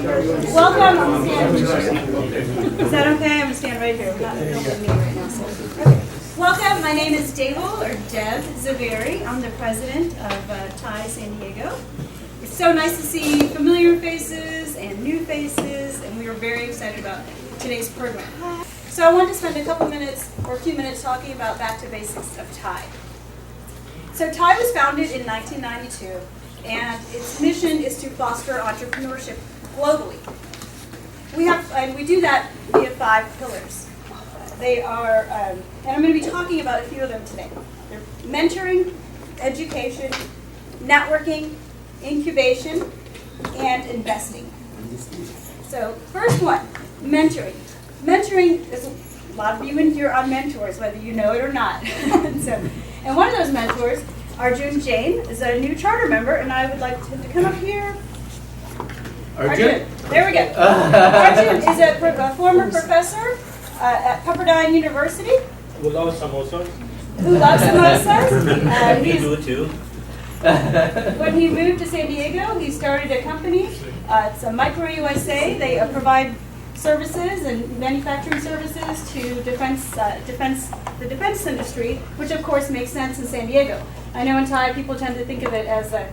Welcome. I'm stand. Is that okay? I'm going to stand right here. I'm not filming me right now. So. Okay. Welcome. My name is Dave Zaveri. I'm the president of TiE San Diego. It's so nice to see familiar faces and new faces, and we are very excited about today's program. So I wanted to spend a couple minutes or a few minutes talking about back to basics of TiE. So TiE was founded in 1992, and its mission is to foster entrepreneurship globally. We do that via 5 pillars. They are, and I'm going to be talking about a few of them today. They're mentoring, education, networking, incubation, and investing. So first one, mentoring. Mentoring is a lot of you in here are mentors, whether you know it or not. And one of those mentors, Arjun Jain, is a new charter member, and I would like him to come up here. Arjun. There we go. Arjun is a former professor at Pepperdine University. Who loves samosas? Who loves samosas. We do too. When he moved to San Diego, he started a company. It's a Micro USA. They provide services and manufacturing services to the defense industry, which of course makes sense in San Diego. I know in TiE people tend to think of it as a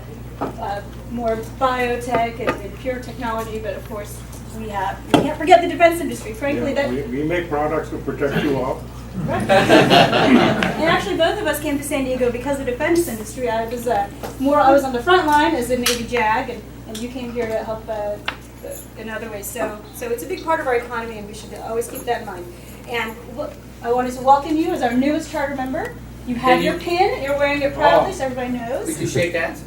more biotech and pure technology, but of course we can't forget the defense industry. Frankly, we make products to protect you all. Right. And actually, both of us came to San Diego because of the defense industry. I was on the front line as a Navy JAG, and you came here to help in other ways. So it's a big part of our economy, and we should always keep that in mind. And I wanted to welcome you as our newest charter member. You have your pin. You're wearing it proudly, so everybody knows. Would you shake hands?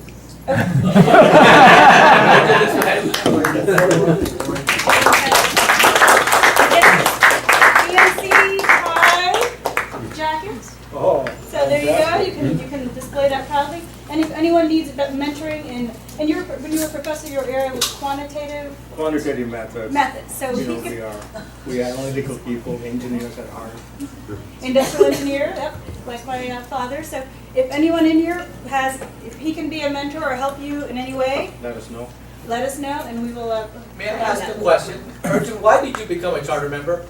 Okay. Jackets. Oh. So there you go. You can display that proudly. And if anyone needs mentoring when you were a professor, your area was quantitative methods. So we are analytical people, engineers at heart. Industrial engineer, yep, like my father. So if anyone in here if he can be a mentor or help you in any way, Let us know. let us know, and we will. May I ask a question? Arjun, why did you become a charter member?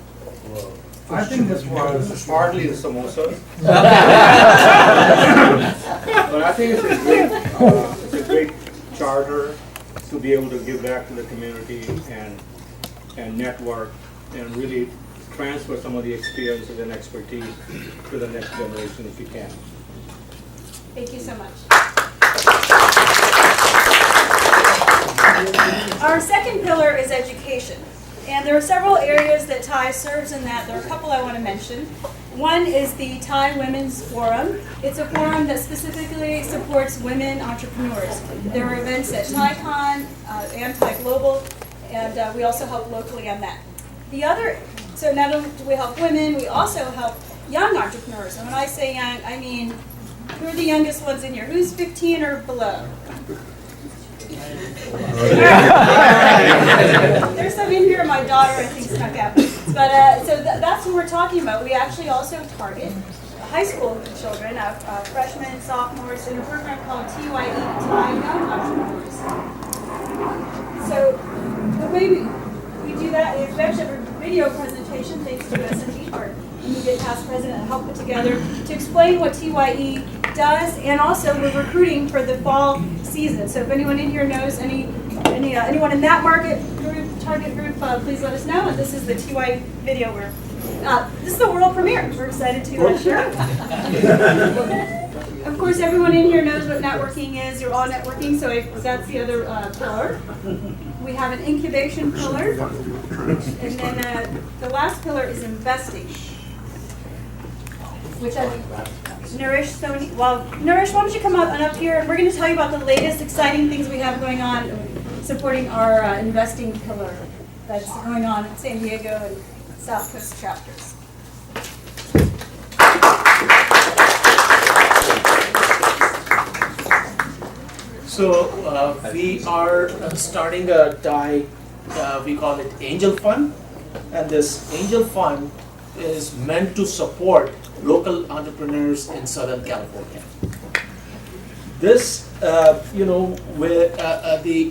I think this was partly the samosas. But I think it's a great charter to be able to give back to the community and network and really transfer some of the experiences and expertise to the next generation if you can. Thank you so much. Our second pillar is education. And there are several areas that TiE serves in that. There are a couple I want to mention. One is the TiE Women's Forum. It's a forum that specifically supports women entrepreneurs. There are events at TiECon and TiE Global, and we also help locally on that. So not only do we help women, we also help young entrepreneurs. And when I say young, I mean, who are the youngest ones in here? Who's 15 or below? There's some in here. My daughter, I think, snuck out. But so that's what we're talking about. We actually also target high school children, freshmen, sophomores, in a program called TiE, TiE Young Entrepreneurs. So the way we do that is we actually have a video presentation, thanks to S&P, our immediate past president, helped put together to explain what TiE does, and also we're recruiting for the fall season. So if anyone in here knows anyone in that target group, please let us know. And this is the TiE video. This is the world premiere. We're excited to share it. Of course, everyone in here knows what networking is. You're all networking, so that's the other pillar. We have an incubation pillar, and then the last pillar is investing, which I think Naresh, Naresh, why don't you come up here, and we're going to tell you about the latest exciting things we have going on supporting our investing pillar that's going on in San Diego and South Coast chapters. So we are starting a TiE, we call it Angel Fund, and this Angel Fund is meant to support local entrepreneurs in Southern California. This, the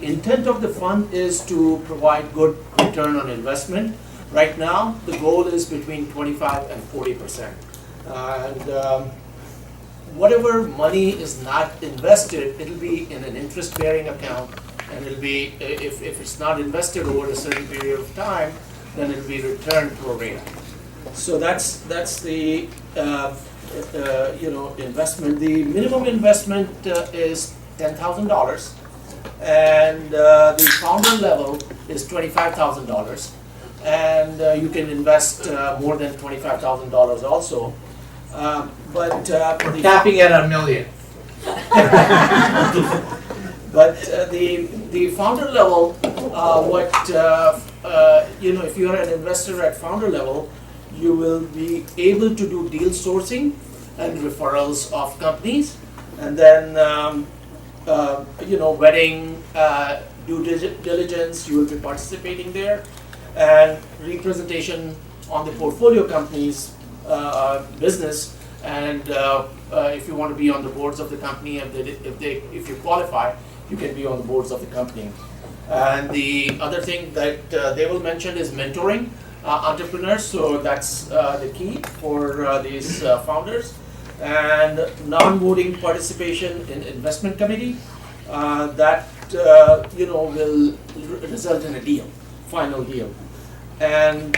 intent of the fund is to provide good return on investment. Right now, the goal is between 25 and 40%. And whatever money is not invested, it'll be in an interest-bearing account, and it'll be, if it's not invested over a certain period of time, then it'll be returned pro rata. So that's the investment. The minimum investment is $10,000, and the founder level is $25,000, and you can invest more than $25,000 also. But the Tapping at $1 million. But the founder level, if you are an investor at founder level, you will be able to do deal sourcing and referrals of companies, and then vetting, due diligence. You will be participating there, and representation on the portfolio companies business, and if you want to be on the boards of the company, if you qualify, you can be on the boards of the company. And the other thing that they will mention is mentoring entrepreneurs, so that's the key for these founders. And non-voting participation in investment committee, that will result in a deal, final deal. And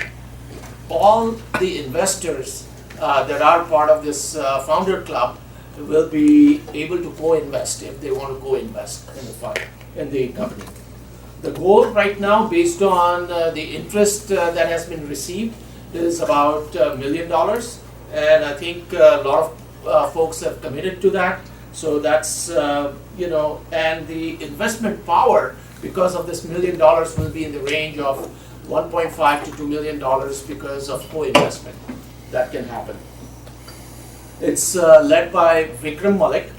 all the investors that are part of this founder club will be able to co-invest if they want to co-invest in the fund, in the company. The goal right now, based on the interest that has been received, is about $1 million, and I think a lot of folks have committed to that. So that's and the investment power because of this $1 million will be in the range of $1.5 to $2 million because of co-investment that can happen. It's led by Behram Baxter.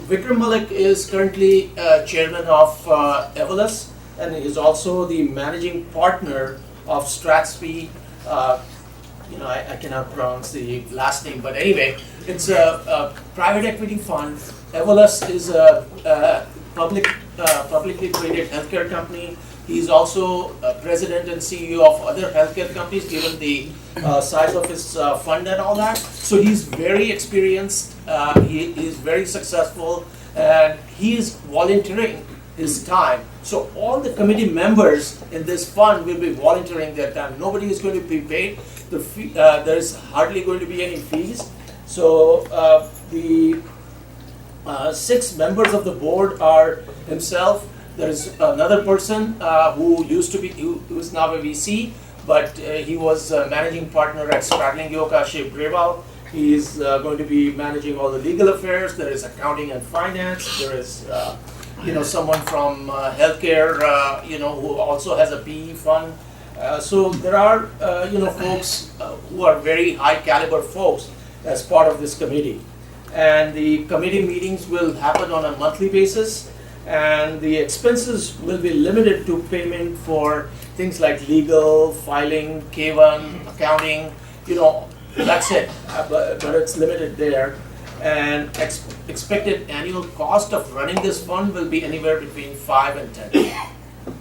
Behram Baxter is currently chairman of Evolus, and is also the managing partner of Stratsby. I cannot pronounce the last name, but anyway, it's a private equity fund. Evolus is a publicly traded healthcare company. He's also president and CEO of other healthcare companies, given the size of his fund and all that. So he's very experienced, he is very successful, and he is volunteering his time. So all the committee members in this fund will be volunteering their time. Nobody is going to be paid. There is hardly going to be any fees. So the 6 members of the board are himself. There is another person who is now a VC, but he was managing partner at Stradling Yoka Shiv Grewal. He is going to be managing all the legal affairs. There is accounting and finance. There is someone from healthcare who also has a PE fund. So there are folks who are very high caliber folks as part of this committee. And the committee meetings will happen on a monthly basis, and the expenses will be limited to payment for things like legal, filing, K1, accounting, that's it, but it's limited there. And expected annual cost of running this fund will be anywhere between 5 and 10.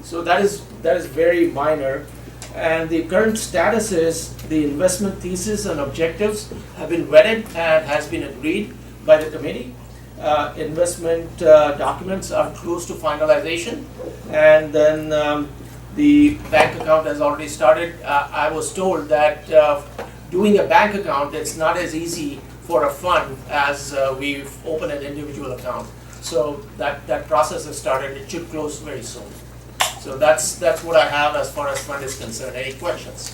So that is very minor. And the current status is the investment thesis and objectives have been vetted and has been agreed by the committee. Investment documents are close to finalization, and then the bank account has already started. I was told that doing a bank account, it's not as easy for a fund as we've opened an individual account. So that process has started. It should close very soon. So that's what I have as far as fund is concerned. Any questions?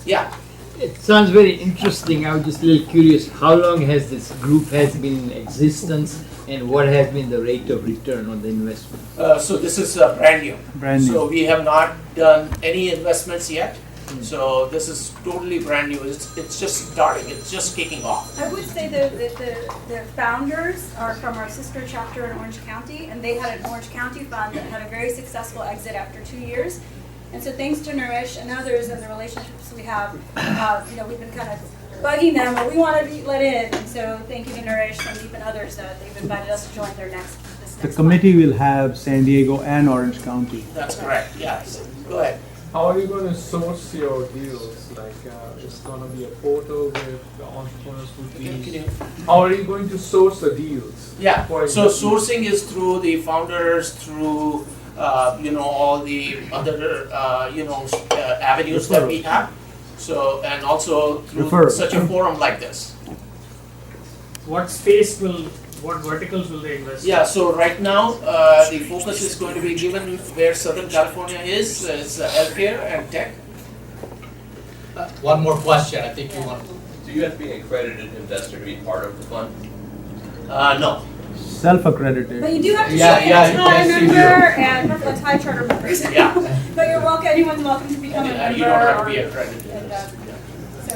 Yeah. It sounds very interesting. I was just a little curious. How long has this group been in existence, and what has been the rate of return on the investment? So this is brand new. So we have not done any investments yet. So this is totally brand new. It's just starting. It's just kicking off. I would say that the founders are from our sister chapter in Orange County, and they had an Orange County fund that had a very successful exit after 2 years. And so thanks to Naresh and others and the relationships we have, we've been kind of bugging them, but we want to be let in. And so thank you to Naresh, Sandeep, and others that they've invited us to join their next. The committee will have San Diego and Orange County. That's correct, yes. Go ahead. How are you going to source your deals? Like, it's going to be a portal where the entrepreneurs would be. How are you going to source the deals? Yeah, For so example? sourcing is through the founders, through, all the other, avenues that we have. So, and also through Refer. such a forum like this. What verticals will they invest in? Yeah, so right now, the focus is going to be given where Southern California is healthcare and tech. One more question, I think you want. Do you have to be an accredited investor to be part of the fund? No. Self-accredited. But you do have to Yeah, show a yeah, TiE yes, you do. member and a TiE charter members. Yeah. But you're welcome. Anyone's welcome to become a member. You don't have to be or- accredited. and,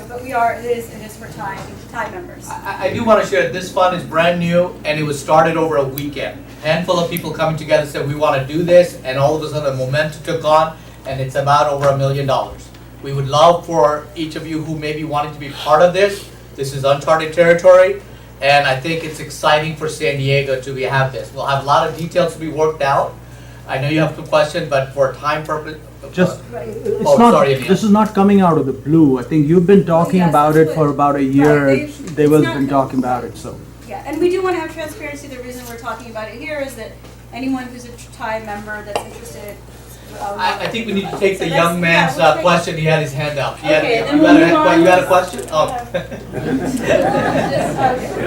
but it is for TiE members. I do want to share, this fund is brand new and it was started over a weekend. Handful of people coming together said we want to do this, and all of a sudden the momentum took on, and it's about over $1 million. We would love for each of you who may be wanting to be part of this. This is uncharted territory, and I think it's exciting for San Diego to have this. We'll have a lot of details to be worked out. I know you have some questions, but for time purpose. Just, Oh, sorry, Anil. this is not coming out of the blue. I think you've been talking Yes, about that's it for what- about a year. Right, They've it's not been com- talking about it, so. Yeah, and we do want to have transparency. The reason we're talking about it here is that anyone who's a TiE member that's interested. I think we need to take So the that's- young man's yeah, we'll take- question. He had his hand up. He had- Okay, then you we'll had a- move on. You had a question? Oh.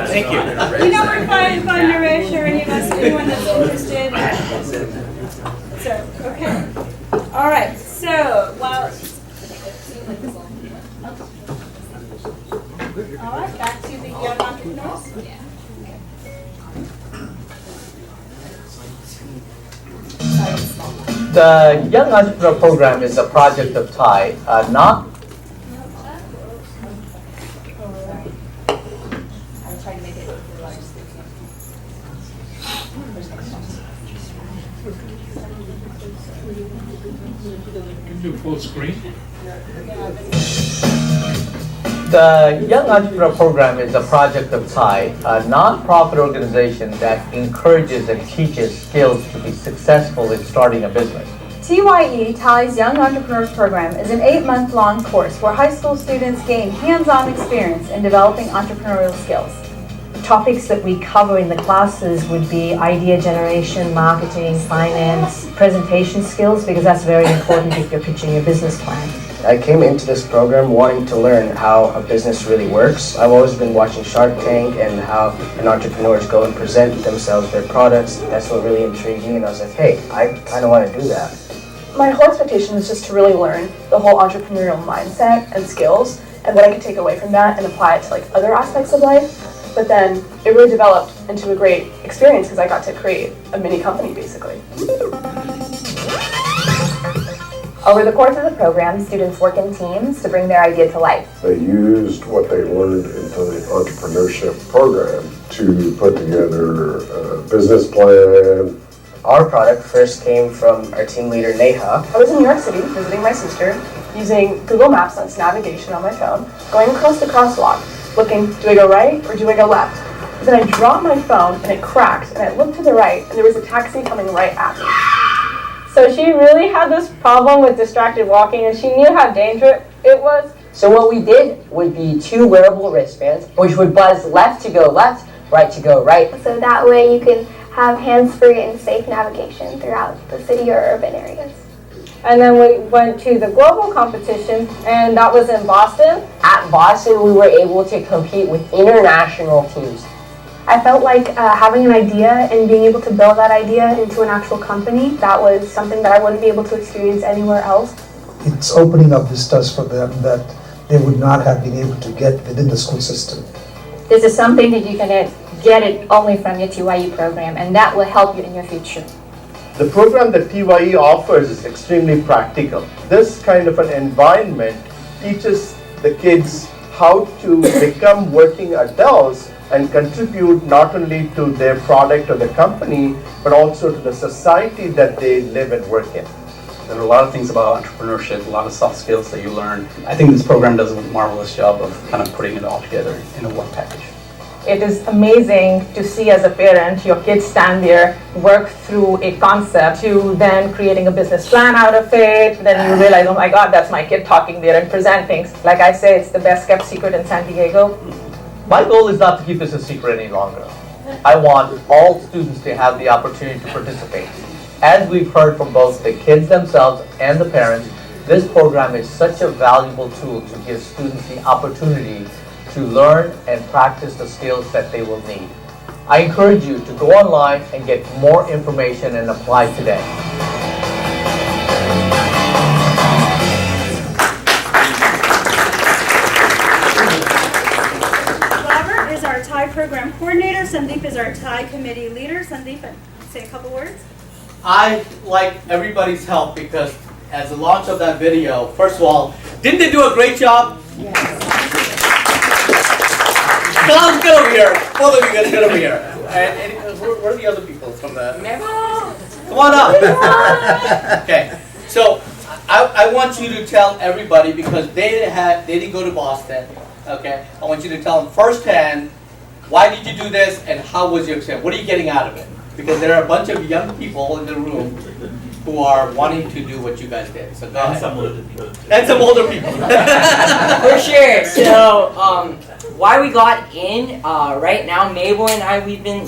Thank you. You know where to find Naresh or anyone that's interested. So, okay. All right, so, while. All right, back to the young entrepreneurs. The Young Entrepreneur Program is a project of TiE, not. Can do full screen. The Young Entrepreneur Program is a project of TiE, a non-profit organization that encourages and teaches skills to be successful in starting a business. TiE, TiE's Young Entrepreneurs Program, is an 8-month-long course where high school students gain hands-on experience in developing entrepreneurial skills. Topics that we cover in the classes would be idea generation, marketing, finance, presentation skills, because that's very important if you're pitching your business plan. I came into this program wanting to learn how a business really works. I've always been watching Shark Tank and how entrepreneurs go and present themselves, their products. That's what really intrigued me, and I was like, hey, I kind of want to do that. My whole expectation was just to really learn the whole entrepreneurial mindset and skills and what I could take away from that and apply it to like other aspects of life. But then it really developed into a great experience because I got to create a mini company basically. Over the course of the program, students work in teams to bring their idea to life. They used what they learned into the entrepreneurship program to put together a business plan. Our product first came from our team leader, Neha. I was in New York City visiting my sister, using Google Maps as navigation on my phone, going across the crosswalk, looking, do I go right or do I go left? But then I dropped my phone and it cracked, and I looked to the right and there was a taxi coming right at me. So she really had this problem with distracted walking, and she knew how dangerous it was. So what we did would be 2 wearable wristbands, which would buzz left to go left, right to go right. So that way you can have hands-free and safe navigation throughout the city or urban areas. And then we went to the global competition, and that was in Boston. At Boston, we were able to compete with international teams. I felt like having an idea and being able to build that idea into an actual company, that was something that I wouldn't be able to experience anywhere else. It's opening up vistas for them that they would not have been able to get within the school system. This is something that you can get it only from your TiE program, and that will help you in your future. The program that TiE offers is extremely practical. This kind of an environment teaches the kids how to become working adults and contribute not only to their product or the company, but also to the society that they live and work in. There are a lot of things about entrepreneurship, a lot of soft skills that you learn. I think this program does a marvelous job of kind of putting it all together in a one package. It is amazing to see as a parent your kids stand there, work through a concept to then creating a business plan out of it. Then you realize, oh my God, that's my kid talking there and presenting. Like I say, it's the best kept secret in San Diego. My goal is not to keep this a secret any longer. I want all students to have the opportunity to participate. As we've heard from both the kids themselves and the parents, this program is such a valuable tool to give students the opportunity to learn and practice the skills that they will need. I encourage you to go online and get more information and apply today. Robert is our TiE program coordinator. Sandeep is our TiE committee leader. Sandeep, say a couple words. I like everybody's help because as the launch of that video, first of all, didn't they do a great job? Yes. Come get over here. Both of you guys get over here. And where are the other people from the... Come on up. Okay. So I want you to tell everybody because they didn't go to Boston. Okay. I want you to tell them firsthand why did you do this and how was your experience? What are you getting out of it? Because there are a bunch of young people in the room who are wanting to do what you guys did. So go ahead. Some older people. And some older people. For sure. So why we got in, right now, Mabel and I, we've been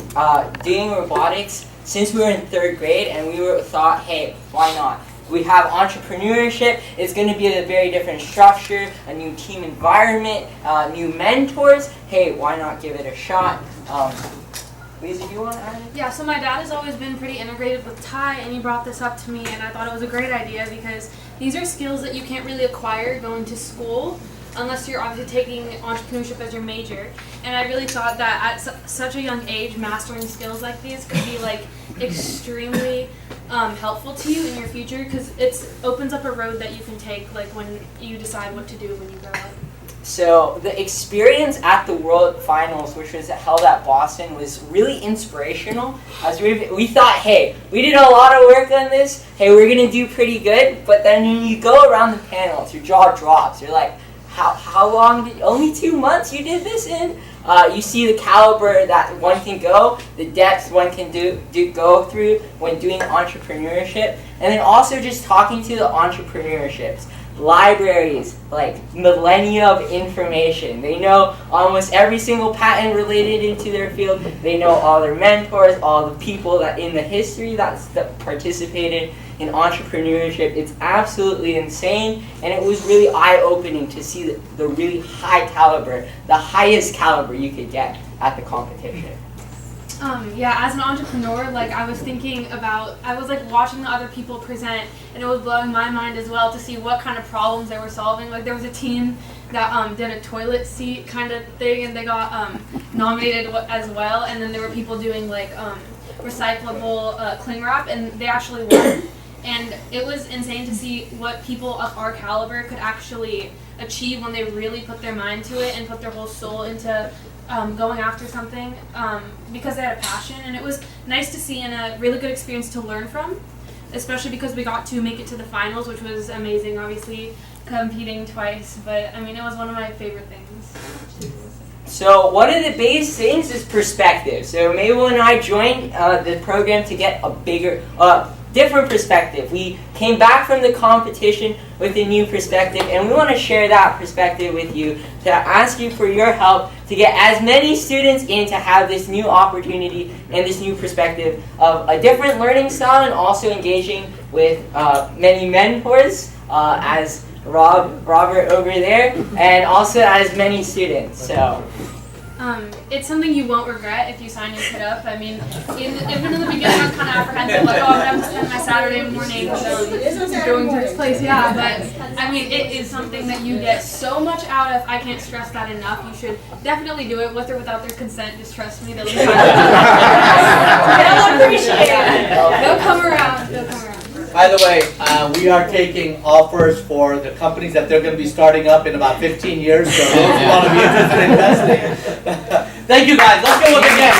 doing robotics since we were in 3rd grade, and we thought, hey, why not? We have entrepreneurship. It's going to be a very different structure, a new team environment, new mentors. Hey, why not give it a shot? Lisa, do you want to add anything? Yeah, so my dad has always been pretty integrated with TiE, and he brought this up to me, and I thought it was a great idea because these are skills that you can't really acquire going to school unless you're obviously taking entrepreneurship as your major. And I really thought that at such a young age, mastering skills like these could be like extremely helpful to you in your future because it opens up a road that you can take like when you decide what to do when you grow up. So the experience at the World Finals, which was held at Boston, was really inspirational. As we thought, hey, we did a lot of work on this. Hey, we're gonna do pretty good. But then when you go around the panels, your jaw drops. You're like, how long? Only 2 months you did this in? You see the caliber that one can go, the depth one can go through when doing entrepreneurship, and then also just talking to the entrepreneurships. Libraries, like millennia of information. They know almost every single patent related into their field. They know all their mentors, all the people that in the history that participated in entrepreneurship. It's absolutely insane, and it was really eye-opening to see the really high caliber, the highest caliber you could get at the competition. Yeah, as an entrepreneur, like I was like watching the other people present, and it was blowing my mind as well to see what kind of problems they were solving. Like there was a team that did a toilet seat kind of thing, and they got nominated as well. And then there were people doing like recyclable cling wrap, and they actually won. And it was insane to see what people of our caliber could actually achieve when they really put their mind to it and put their whole soul into going after something because they had a passion. And it was nice to see and a really good experience to learn from, especially because we got to make it to the finals, which was amazing, obviously competing twice. But I mean, it was one of my favorite things. So one of the biggest things is perspective. So Mabel and I joined the program to get a bigger, different perspective. We came back from the competition with a new perspective, and we want to share that perspective with you to ask you for your help to get as many students in to have this new opportunity and this new perspective of a different learning style, and also engaging with many mentors as Robert over there, and also as many students. So. It's something you won't regret if you sign your kid up. I mean, even in the beginning I was kind of apprehensive, like, oh, I'm going to have to spend my Saturday morning going to this place. Yeah, but I mean, it is something that you get so much out of. I can't stress that enough. You should definitely do it with or without their consent. Just trust me. They'll appreciate it. They'll come around. They'll come around. By the way, we are taking offers for the companies that they're going to be starting up in about 15 years. So those who want to be interested in investing. Thank you guys. Let's go with it again.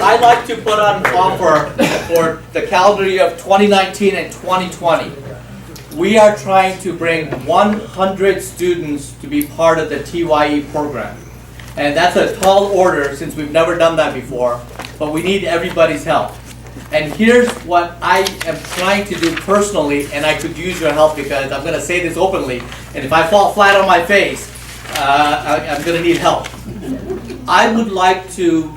I'd like to put on offer for the calendar year of 2019 and 2020. We are trying to bring 100 students to be part of the TiE program. And that's a tall order since we've never done that before, but we need everybody's help. And here's what I am trying to do personally, and I could use your help because I'm going to say this openly, and if I fall flat on my face, I'm going to need help. I would like to,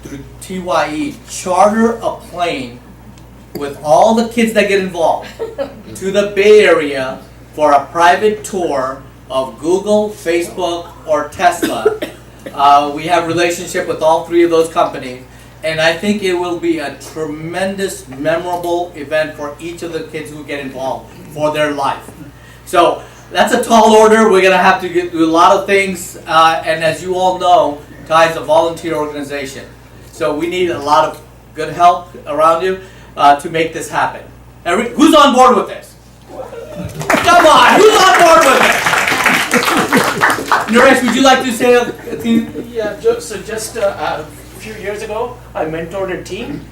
through TiE, charter a plane with all the kids that get involved to the Bay Area for a private tour of Google, Facebook, or Tesla. We have relationship with all three of those companies, and I think it will be a tremendous, memorable event for each of the kids who get involved for their life. So that's a tall order. We're going to have to do a lot of things, and as you all know, TiE is a volunteer organization. So we need a lot of good help around you to make this happen. Who's on board with this? Come on, who's on board with this? Naresh, would you like to say a thing? Yeah, so just a few years ago, I mentored a team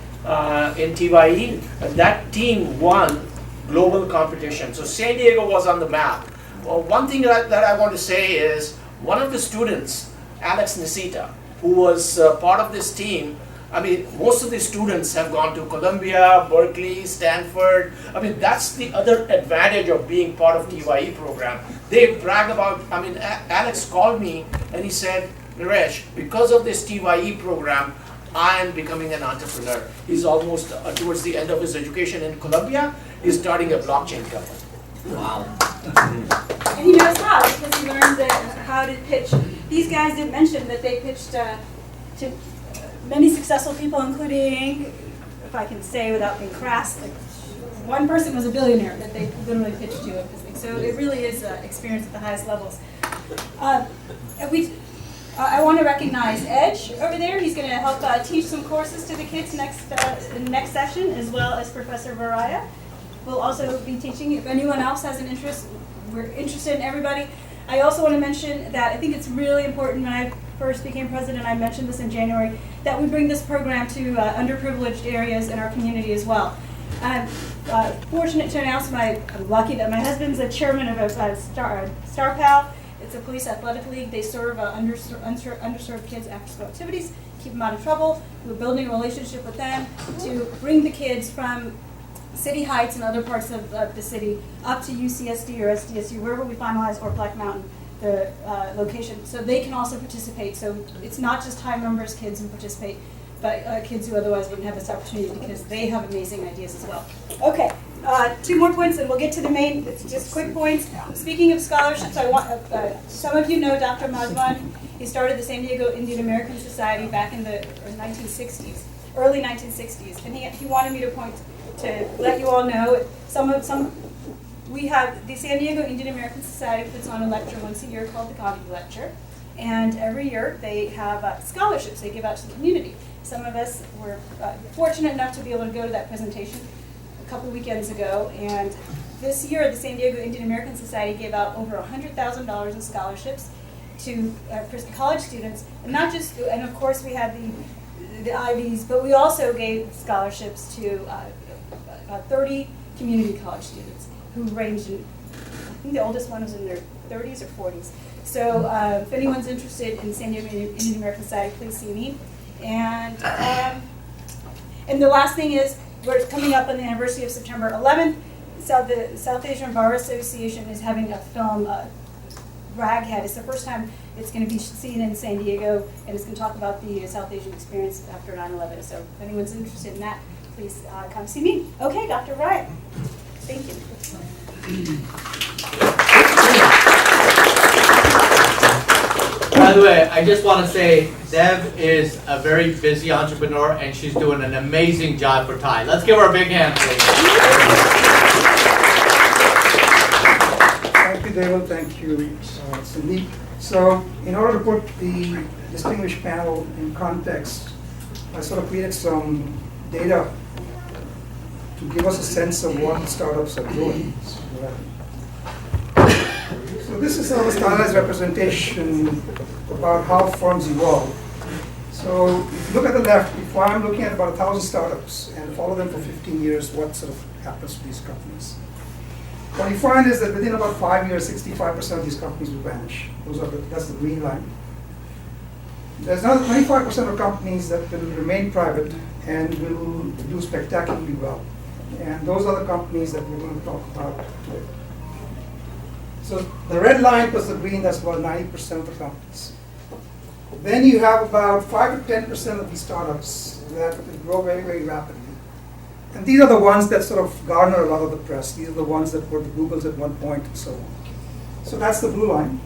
in TiE, and that team won global competition. So San Diego was on the map. Well, one thing that I want to say is, one of the students, Alex Nisita, who was part of this team, I mean, most of the students have gone to Columbia, Berkeley, Stanford. I mean, that's the other advantage of being part of TiE program. They brag about, I mean, Alex called me and he said, Naresh, because of this TiE program, I am becoming an entrepreneur. He's almost towards the end of his education in Columbia. He's starting a blockchain company. Wow. And he knows how, because he learned how to pitch. These guys did mention that they pitched to many successful people, including, if I can say without being crass, like one person was a billionaire that they literally pitched to at this thing. So it really is experience at the highest levels. I want to recognize Edge over there. He's going to help teach some courses to the kids in the next session, as well as Professor Varaya will also be teaching. If anyone else has an interest, we're interested in everybody. I also want to mention that I think it's really important, when I first became president, I mentioned this in January, that we bring this program to underprivileged areas in our community as well. I'm fortunate to announce I'm lucky that my husband's the chairman of a Star Pal. It's a police athletic league. They serve underserved kids after school activities, keep them out of trouble. We're building a relationship with them to bring the kids from City Heights and other parts of the city up to UCSD or SDSU, wherever we finalize, or Black Mountain, the location, so they can also participate. So it's not just high numbers kids who participate, but kids who otherwise wouldn't have this opportunity, because they have amazing ideas as well. Okay, 2 more points and we'll get to the main. It's just quick points. Speaking of scholarships, I want some of you know Dr. Madhvan. He started the San Diego Indian American Society back in the 1960s, early 1960s, and he wanted me to point to let you all know we have the San Diego Indian American Society puts on a lecture once a year called the Gandhi Lecture, and every year they have scholarships they give out to the community. Some of us were fortunate enough to be able to go to that presentation a couple weekends ago, and this year the San Diego Indian American Society gave out over $100,000 in scholarships to college students, and not just, and of course we had the Ivies, but we also gave scholarships to 30 community college students who ranged in, I think the oldest one was in their 30s or 40s. So if anyone's interested in San Diego Indian American Society, please see me. And the last thing is, we're coming up on the anniversary of September 11th. The South Asian Bar Association is having a film, Raghead. It's the first time it's going to be seen in San Diego, and it's going to talk about the South Asian experience after 9/11. So if anyone's interested in that, please come see me. Okay, Dr. Ryan. Thank you. By the way, I just want to say Deb is a very busy entrepreneur, and she's doing an amazing job for TiE. Let's give her a big hand, please. Thank you, Deval. Thank you, Cindy. So, in order to put the distinguished panel in context, I sort of created some data to give us a sense of what startups are doing. So this is our stylized representation about how firms evolve. So if you look at the left, we if I'm looking at about 1,000 startups and follow them for 15 years, what sort of happens to these companies? What you find is that within about 5 years, 65% of these companies will vanish. That's the green line. There's another 25% of companies that will remain private and will do spectacularly well. And those are the companies that we're going to talk about today. So the red line plus the green, that's about 90% of the companies. Then you have about 5 to 10% of these startups that will grow very, very rapidly. And these are the ones that sort of garner a lot of the press. These are the ones that were the Googles at one point and so on. So that's the blue line.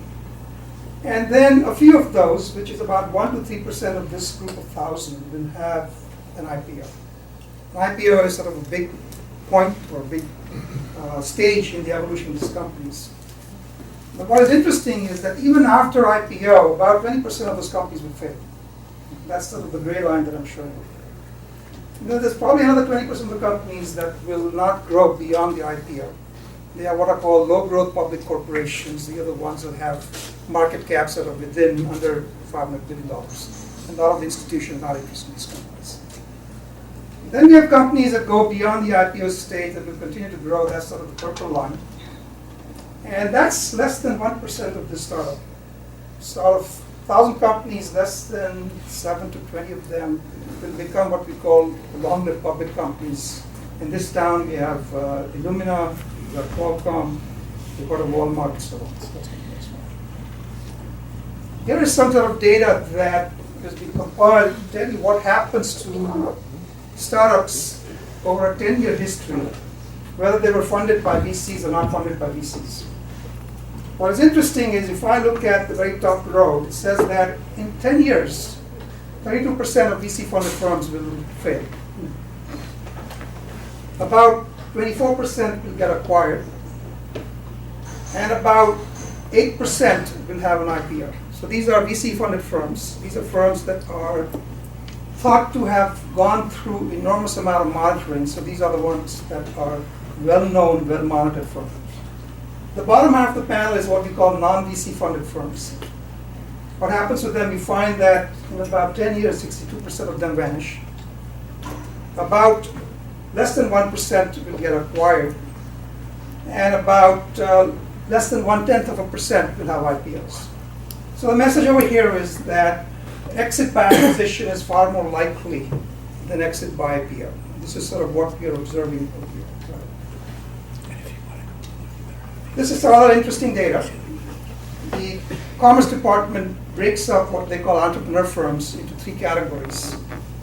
And then a few of those, which is about 1 to 3% of this group of 1,000, will have an IPO. An IPO is sort of a big point or a big stage in the evolution of these companies. But what is interesting is that even after IPO, about 20% of those companies will fail. That's sort of the gray line that I'm showing. There's probably another 20% of the companies that will not grow beyond the IPO. They are what are called low-growth public corporations. They are the ones that have market caps that are under $500 billion. And a lot of the institutions are not interested in these companies. Then we have companies that go beyond the IPO stage that will continue to grow. That's sort of the purple line. And that's less than 1% of this startup. So out of 1,000 companies, less than 7 to 20 of them will become what we call long-lived public companies. In this town, we have Illumina, we have Qualcomm, we've got a Walmart, and so on. So that's the next one. Here is some sort of data that has been compiled to tell you what happens to startups over a 10-year history, whether they were funded by VCs or not funded by VCs. What is interesting is if I look at the very top row, it says that in 10 years, 32% of VC-funded firms will fail. About 24% will get acquired, and about 8% will have an IPO. So these are VC-funded firms. These are firms that are thought to have gone through enormous amount of monitoring. So these are the ones that are well-known, well-monitored firms. The bottom half of the panel is what we call non-VC funded firms. What happens with them, we find that in about 10 years, 62% of them vanish. About less than 1% will get acquired. And about less than 1/10% will have IPOs. So the message over here is that exit by acquisition is far more likely than exit by IPO. This is sort of what we are observing over here. This is some other interesting data. The Commerce Department breaks up what they call entrepreneur firms into 3 categories.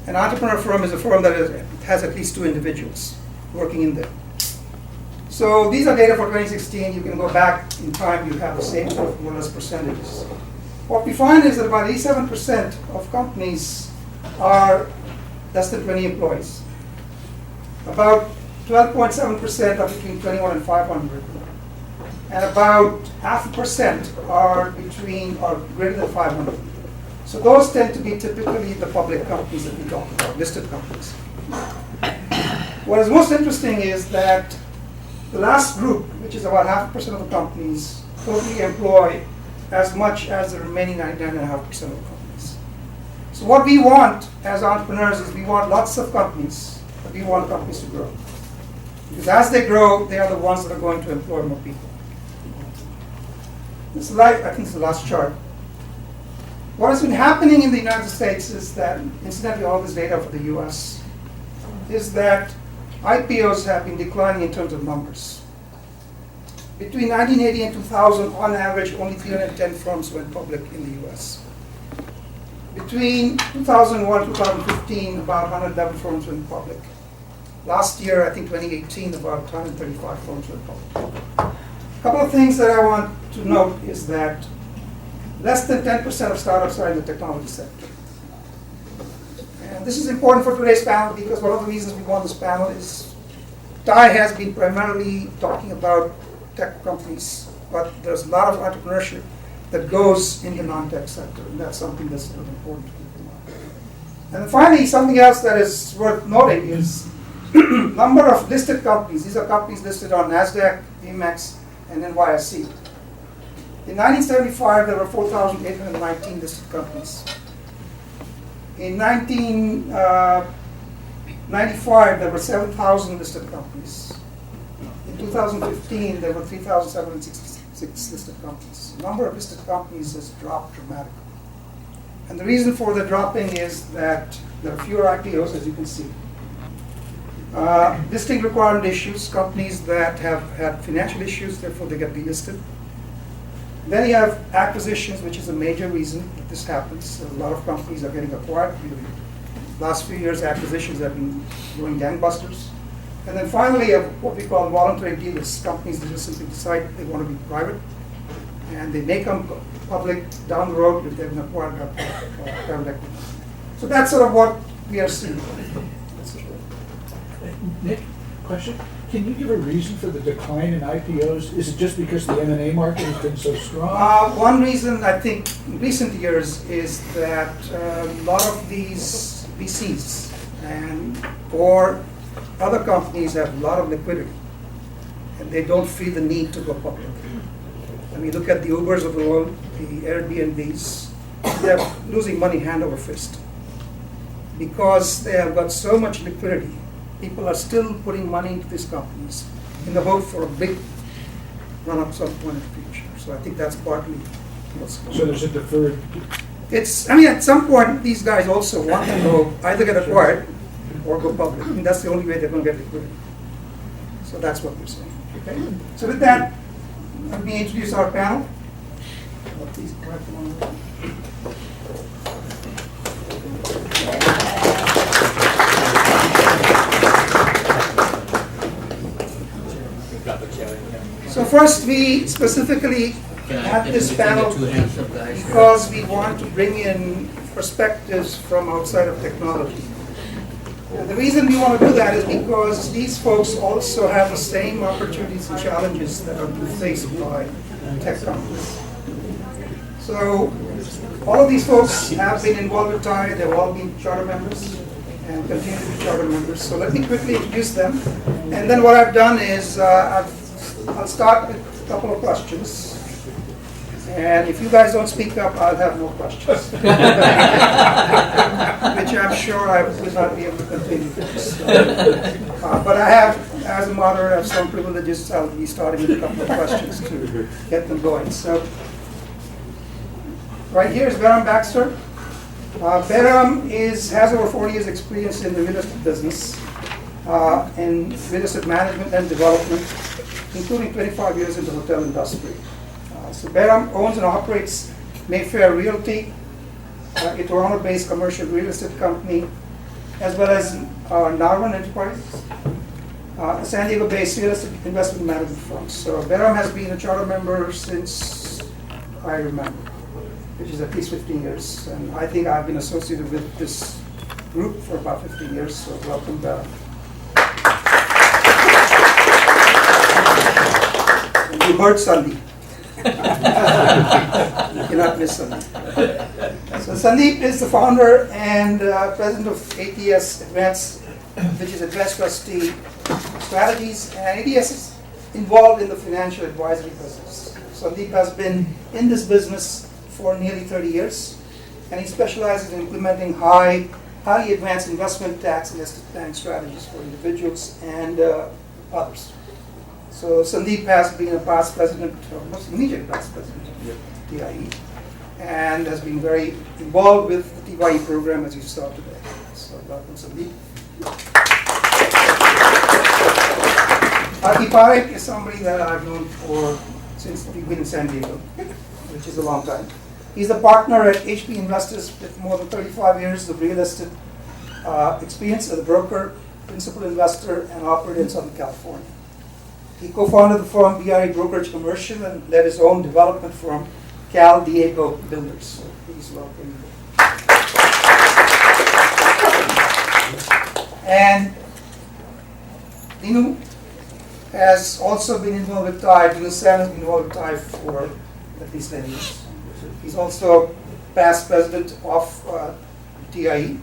An entrepreneur firm is a firm that has at least 2 individuals working in there. So these are data for 2016. You can go back in time, you have the same sort of more or less percentages. What we find is that about 87% of companies are less than 20 employees. About 12.7% are between 21 and 500. And about 0.5% are greater than 500. So those tend to be typically the public companies that we talk about, listed companies. What is most interesting is that the last group, which is about 0.5% of the companies, totally employ as much as the remaining 99.5% of the companies. So what we want as entrepreneurs is we want lots of companies, but we want companies to grow. Because as they grow, they are the ones that are going to employ more people. This is I think it's the last chart. What has been happening in the United States is that, incidentally, all this data for the US, is that IPOs have been declining in terms of numbers. Between 1980 and 2000, on average, only 310 firms went public in the US. Between 2001 and 2015, about 111 firms went public. Last year, I think 2018, about 135 firms went public. A couple of things that I want to note is that less than 10% of startups are in the technology sector. And this is important for today's panel because one of the reasons we want this panel is TiE has been primarily talking about tech companies, but there's a lot of entrepreneurship that goes in the non-tech sector, and that's something that's really important to keep in mind. And then finally, something else that is worth noting is number of listed companies. These are companies listed on NASDAQ, VMEX, and NYSE. In 1975, there were 4,819 listed companies. In 1995, there were 7,000 listed companies. In 2015, there were 3,766 listed companies. The number of listed companies has dropped dramatically. And the reason for the dropping is that there are fewer IPOs, as you can see. Listing requirement issues, companies that have had financial issues, therefore they get delisted. Then you have acquisitions, which is a major reason that this happens. A lot of companies are getting acquired. Last few years, acquisitions have been doing gangbusters. And then finally, you have what we call voluntary delists. Companies that just simply decide they want to be private, and they may come public down the road if they've been acquired by private equity. So that's sort of what we are seeing. Nick, question? Can you give a reason for the decline in IPOs? Is it just because the M&A market has been so strong? One reason, I think, in recent years is that a lot of these VCs or other companies have a lot of liquidity, and they don't feel the need to go public. I mean, look at the Ubers of the world, the Airbnbs. They're losing money hand over fist because they have got so much liquidity. People are still putting money into these companies in the hope for a big run-up some point in the future. So I think that's partly what's going on. So there's a deferred... at some point, these guys also want to go either get acquired or go public. I mean, that's the only way they're going to get liquidity. So that's what we're saying. Okay? So with that, let me introduce our panel. Please correct one. So first, we specifically have this panel because we want to bring in perspectives from outside of technology. And the reason we want to do that is because these folks also have the same opportunities and challenges that are being faced by tech companies. So all of these folks have been involved with TiE. They've all been charter members and continue to be charter members. So let me quickly introduce them. And then what I've done is I'll start with a couple of questions. And if you guys don't speak up, I'll have no questions. Which I'm sure I will not be able to continue. But I have, as a moderator, I have some privileges. I'll be starting with a couple of questions to get them going. So, right here is Behram Baxter. Behram has over 40 years experience in the real estate business, in real estate management and development, including 25 years in the hotel industry. So Behram owns and operates Mayfair Realty, a Toronto-based commercial real estate company, as well as Narven Enterprises, a San Diego-based real estate investment management firm. So Behram has been a charter member since I remember, which is at least 15 years. And I think I've been associated with this group for about 15 years, so welcome, Behram. You heard Sandeep. You cannot miss Sandeep. So Sandeep is the founder and president of ATS Advanced, which is Advanced Trustee Strategies, and ATS is involved in the financial advisory business. Sandeep has been in this business for nearly 30 years, and he specializes in implementing highly advanced investment tax and estate planning strategies for individuals and others. So Sandeep has been a past president, or most immediate past president of TiE, and has been very involved with the TiE program, as you saw today. So welcome, Sandeep. Harki Parekh is somebody that I've known since we've been in San Diego, which is a long time. He's a partner at HP Investors with more than 35 years of real estate experience as a broker, principal investor, and operator in Southern California. He co-founded the firm BRE Brokerage Commercial and led his own development firm, Cal Diego Builders. So please welcome. And Dinu has also been involved with TiE. Dinu Sen has been involved with TiE for at least 10 years. He's also past president of TiE.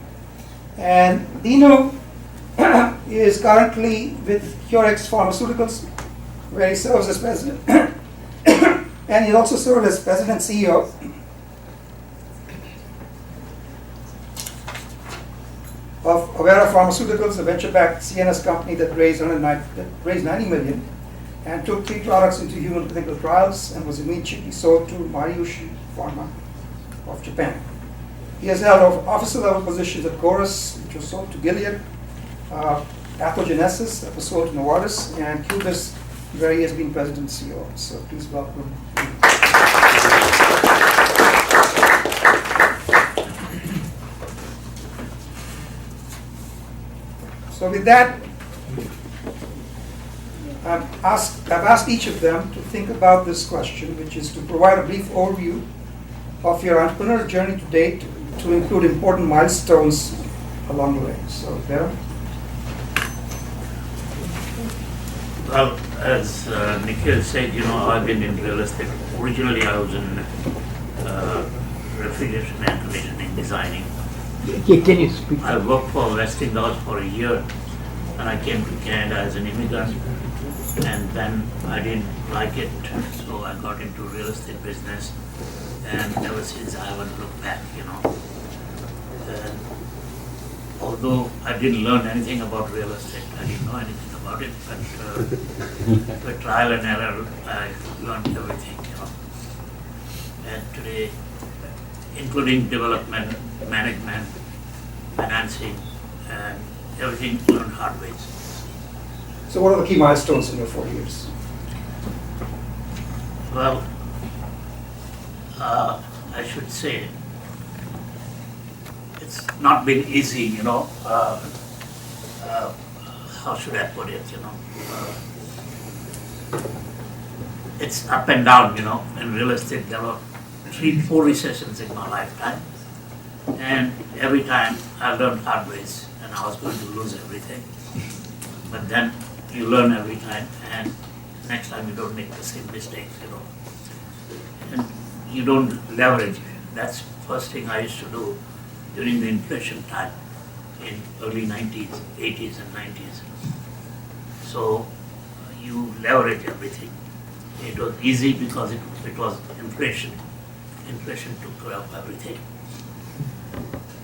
And Dinu is currently with Curex Pharmaceuticals, where he serves as president. And he also served as president and CEO of Avera Pharmaceuticals, a venture-backed CNS company that raised 90 million and took 3 products into human clinical trials and was immediately sold to Mariushi Pharma of Japan. He has held officer-level positions at Chorus, which was sold to Gilead, Pathogenesis, that was sold to Novartis, and Cubis, where he has been president and CEO. So please welcome. So with that, I've asked each of them to think about this question, which is to provide a brief overview of your entrepreneurial journey to date, to include important milestones along the way. So, Behram? Well, as Nikhil said, I've been in real estate. Originally, I was in refrigeration and conditioning designing. Can you speak? I worked for Westinghouse for a year, and I came to Canada as an immigrant, and then I didn't like it, so I got into real estate business, and ever since I haven't looked back, And although I didn't learn anything about real estate, I didn't know anything about it, but by trial and error, I learned everything, And today, including development, management, financing, and everything learned hard ways. So what are the key milestones in your 4 years? Well, I should say, it's not been easy, how should I put it, it's up and down, in real estate. There were 3-4 recessions in my lifetime, and every time I learned hard ways, and I was going to lose everything. But then you learn every time, and next time you don't make the same mistakes, And you don't leverage. That's first thing I used to do during the inflation time in early 90s, 80s and 90s. So you leverage everything. It was easy because it was inflation. Inflation took care of everything.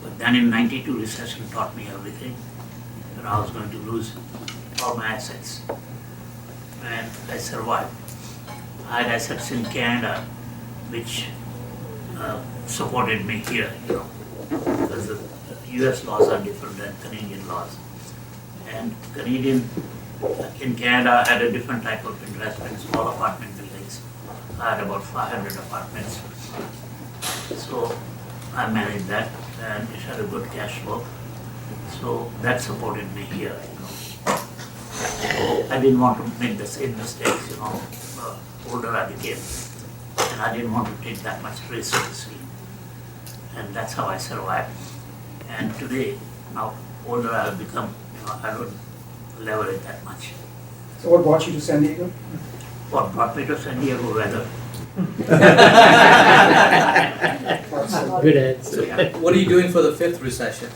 But then in 92, recession taught me everything, that I was going to lose all my assets. And I survived. I had assets in Canada, which supported me here, because the US laws are different than Canadian laws. And in Canada, I had a different type of investment, small apartment buildings. I had about 500 apartments. So I managed that, and it had a good cash flow. So that supported me here, I didn't want to make the same mistakes, older I became. And I didn't want to take that much risk, And that's how I survived. And today, now older I have become, I don't leverage that much. So what brought you to San Diego? What brought me to San Diego? Weather. Good answer. What are you doing for the 5th recession?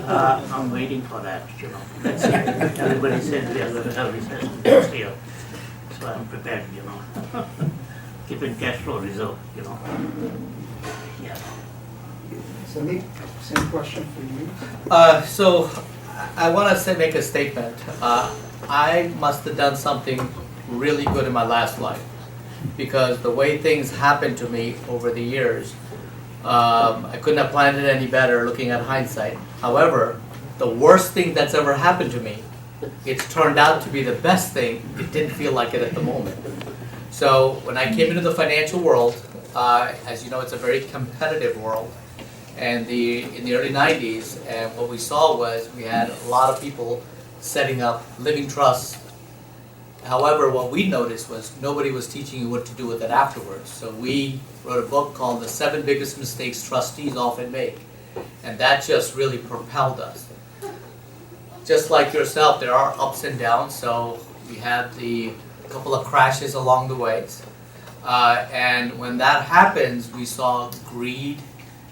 I'm waiting for that, Let's see. Everybody says we are going to have recession next year. So I'm prepared, Keeping cash flow reserve, Yeah. Sandeep, same question for you. So I want to make a statement. I must have done something really good in my last life, because the way things happened to me over the years, I couldn't have planned it any better looking at hindsight. However, the worst thing that's ever happened to me, it's turned out to be the best thing. It didn't feel like it at the moment. So when I came into the financial world, as you know, it's a very competitive world. And in the early 90s, and what we saw was we had a lot of people setting up living trusts. However, what we noticed was nobody was teaching you what to do with it afterwards. So we wrote a book called The 7 Biggest Mistakes Trustees Often Make. And that just really propelled us. Just like yourself, there are ups and downs. So we had a couple of crashes along the way. And when that happens, we saw greed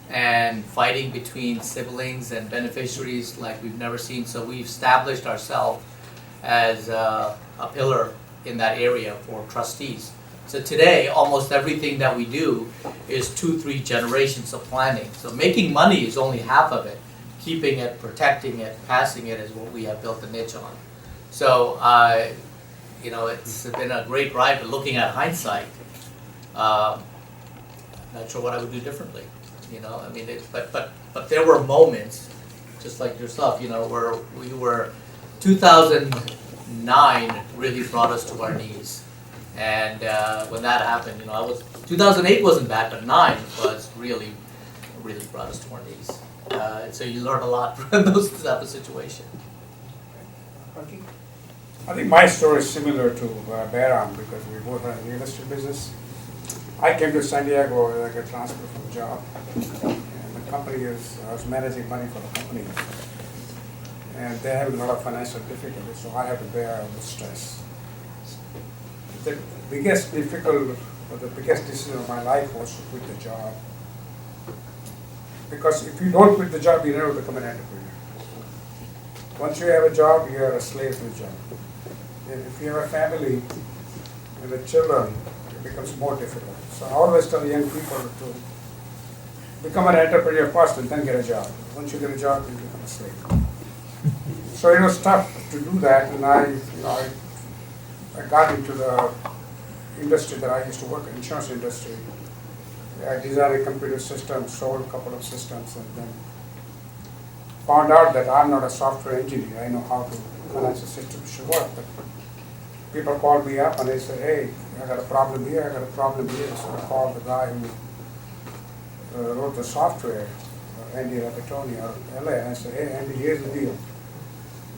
and fighting between siblings and beneficiaries like we've never seen. So we established ourselves as a pillar in that area for trustees. So today, almost everything that we do is 2-3 generations of planning. So making money is only half of it. keeping it, protecting it, passing it is what we have built a niche on. So, you know, it's been a great ride, but looking at hindsight, not sure what I would do differently. You know, I mean, but there were moments, just like yourself, you know, where we were, 2009 really brought us to our knees. And when that happened, you know, 2008 wasn't bad, but 9 was really brought us to our knees. So you learn a lot from those type of situations. Harki? I think my story is similar to Behram because we both are in the real estate business. I came to San Diego as I got transferred from a job, and the company I was managing money for the company, and they're having a lot of financial difficulties, so I had to bear all the stress. The biggest difficult, or the biggest decision of my life was to quit the job, because if you don't quit the job, you never become an entrepreneur. Once you have a job, you are a slave to the job. And if you have a family and the children, it becomes more difficult. So I always tell young people to become an entrepreneur first and then get a job. Once you get a job, you become a slave. So it was tough to do that, and I got into the industry that I used to work in, insurance industry. I designed a computer system, sold a couple of systems, and then found out that I'm not a software engineer. I know how to financial system should work, but people called me up and they said, hey, I got a problem here, I got a problem here. So I called the guy who wrote the software, Andy Rapatoni out of LA, and I said, hey Andy, here's the deal.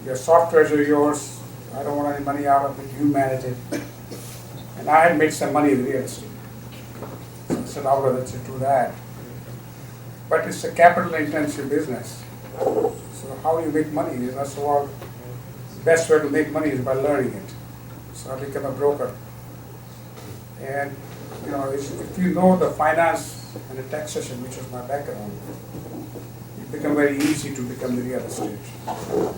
Your softwares are yours, I don't want any money out of it, you manage it. And I had made some money in real estate. So I said, I'll let you do that. But it's a capital intensive business. So how do you make money? You know, so the best way to make money is by learning it. So I became a broker. And you know, if you know the finance and the taxation, which is my background, it become very easy to become the real estate.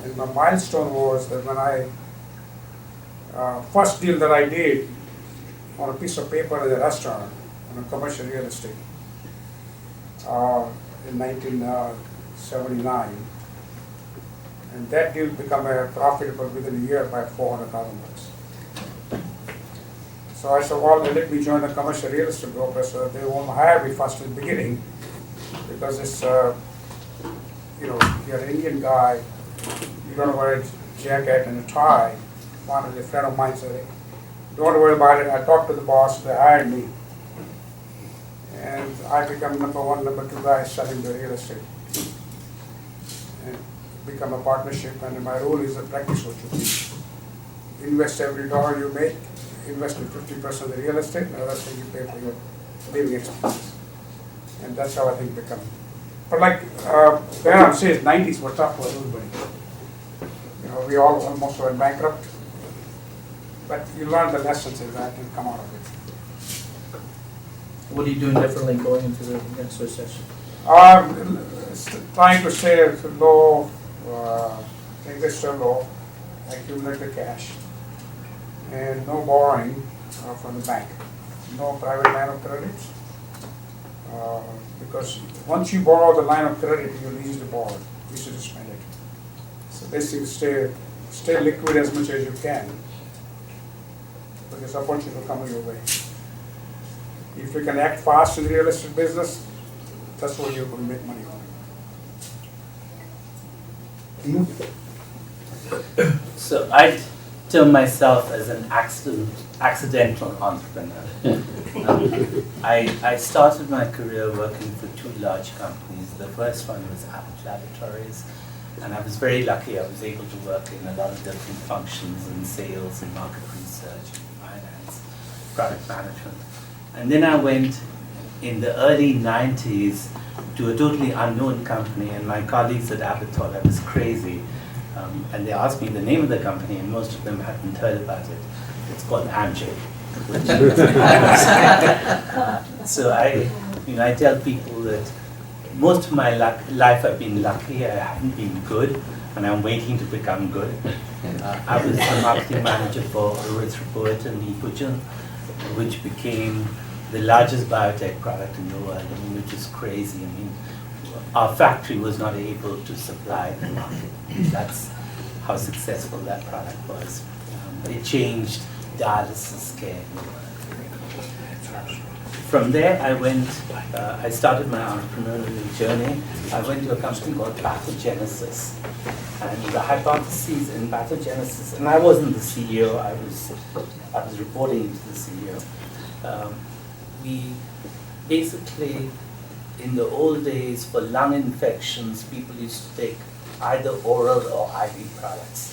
And my milestone was that when I first deal that I did on a piece of paper in a restaurant on a commercial real estate in 1979. And that deal became profitable within a year by $400,000. So I said, well, let me join the commercial real estate broker so they won't hire me first in the beginning, because it's, you know, you're an Indian guy, you don't wear a jacket and a tie. One of a friend of mine said, don't worry about it. I talked to the boss, they hired me. And I become number 1, number 2 guy selling the real estate. And become a partnership, and my role is to practice what you teach. Invest every dollar you make, invest in 50% of the real estate, and the rest you pay for your living expenses. And that's how I think become. But like Behram says, 90s were tough for everybody. You know, we all almost went bankrupt. But you learn the lessons in that and come out of it. What are you doing differently going into the next recession? Trying to stay low, investor low, accumulate the cash, and no borrowing from the bank, no private line of credit, because once you borrow the line of credit, you're easy to borrow, easy to spend it. So basically, stay liquid as much as you can, because opportunity will come your way. If you can act fast in the real estate business, that's what you're going to make money on. So I term myself as an accidental entrepreneur. I started my career working for 2 large companies. The first one was Abbott Laboratories, and I was very lucky. I was able to work in a lot of different functions in sales and market research, finance, product management. And then I went in the early 90s to a totally unknown company, and my colleagues at Abbott thought I was crazy. And they asked me the name of the company, and most of them hadn't heard about it. It's called Amgen. So I tell people that most of my life I've been lucky. I haven't been good, and I'm waiting to become good. I was the marketing manager for Erythropoietin Epogen, which became the largest biotech product in the world, which is crazy. our factory was not able to supply the market. That's how successful that product was. It changed dialysis care. From there, I started my entrepreneurial journey. I went to a company called Pathogenesis. And the hypotheses in pathogenesis, and I wasn't the CEO, I was reporting to the CEO. We basically, in the old days, for lung infections, people used to take either oral or IV products.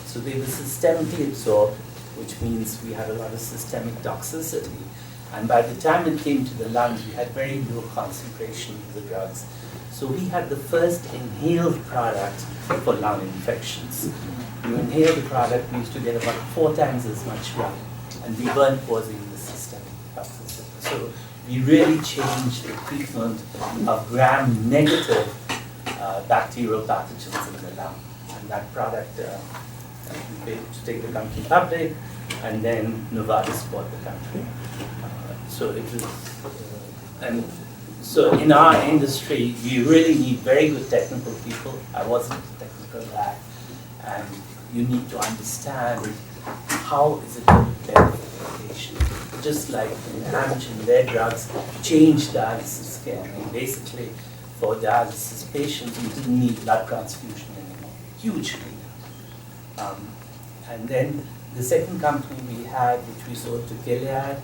So they were systemically absorbed, which means we had a lot of systemic toxicity. And by the time it came to the lungs, we had very low concentration of the drugs. So we had the first inhaled product for lung infections. You inhale the product, we used to get about 4 times as much drug, and we weren't causing the systemic toxicity. So we really changed the treatment of gram-negative bacterial pathogens in the lung. And that product, we were able to take the company public, and then Novartis bought the company. So it was, and so in our industry, you really need very good technical people. I wasn't a technical guy, and you need to understand how is it going to benefit the patient. Just like Amgen, their drugs changed dialysis care. I mean, basically, for dialysis patients, you didn't need blood transfusion anymore. Hugely. And then the second company we had, which we sold to Gilead,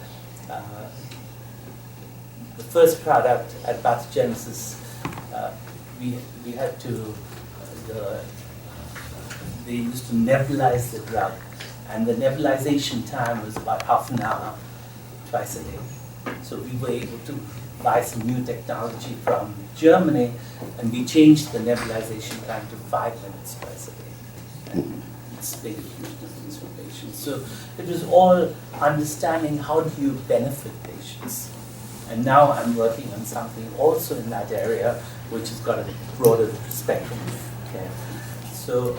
the first product at Pathogenesis, we had to, they used to nebulize the drug, and the nebulization time was about half an hour, twice a day. So we were able to buy some new technology from Germany, and we changed the nebulization time to 5 minutes twice a day. And it's made a huge difference for patients. So it was all understanding how do you benefit patients. And now I'm working on something also in that area, which has got a broader spectrum of care. So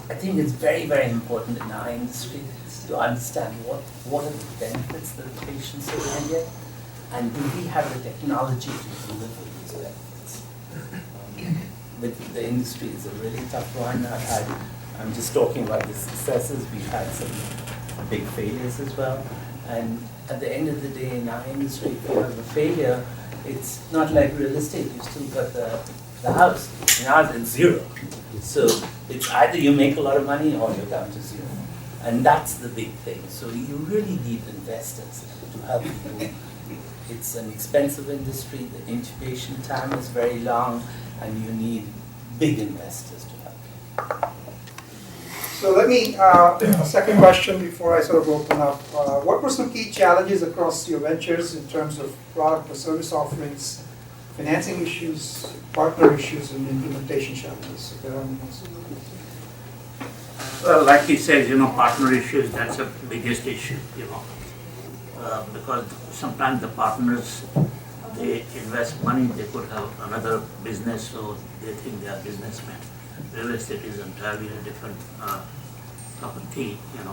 I think it's very, very important in our industry to understand what are the benefits that the patients are going to get, and do we have the technology to deliver these benefits. The industry is a really tough one. I'm just talking about the successes. We've had some big failures as well. And at the end of the day, in our industry, if you have a failure, it's not like real estate. You still got the house. Now it's zero. So it's either you make a lot of money or you're down to zero. And that's the big thing. So you really need investors to help you. It's an expensive industry. The incubation time is very long, and you need big investors to help you. So let me, second question before I sort of open up. What were some key challenges across your ventures in terms of product or service offerings, financing issues, partner issues, and implementation challenges? Well, like he says, partner issues, that's the biggest issue, because sometimes the partners, they invest money, they could have another business, so they think they are businessmen. Real estate is entirely a different cup of tea, and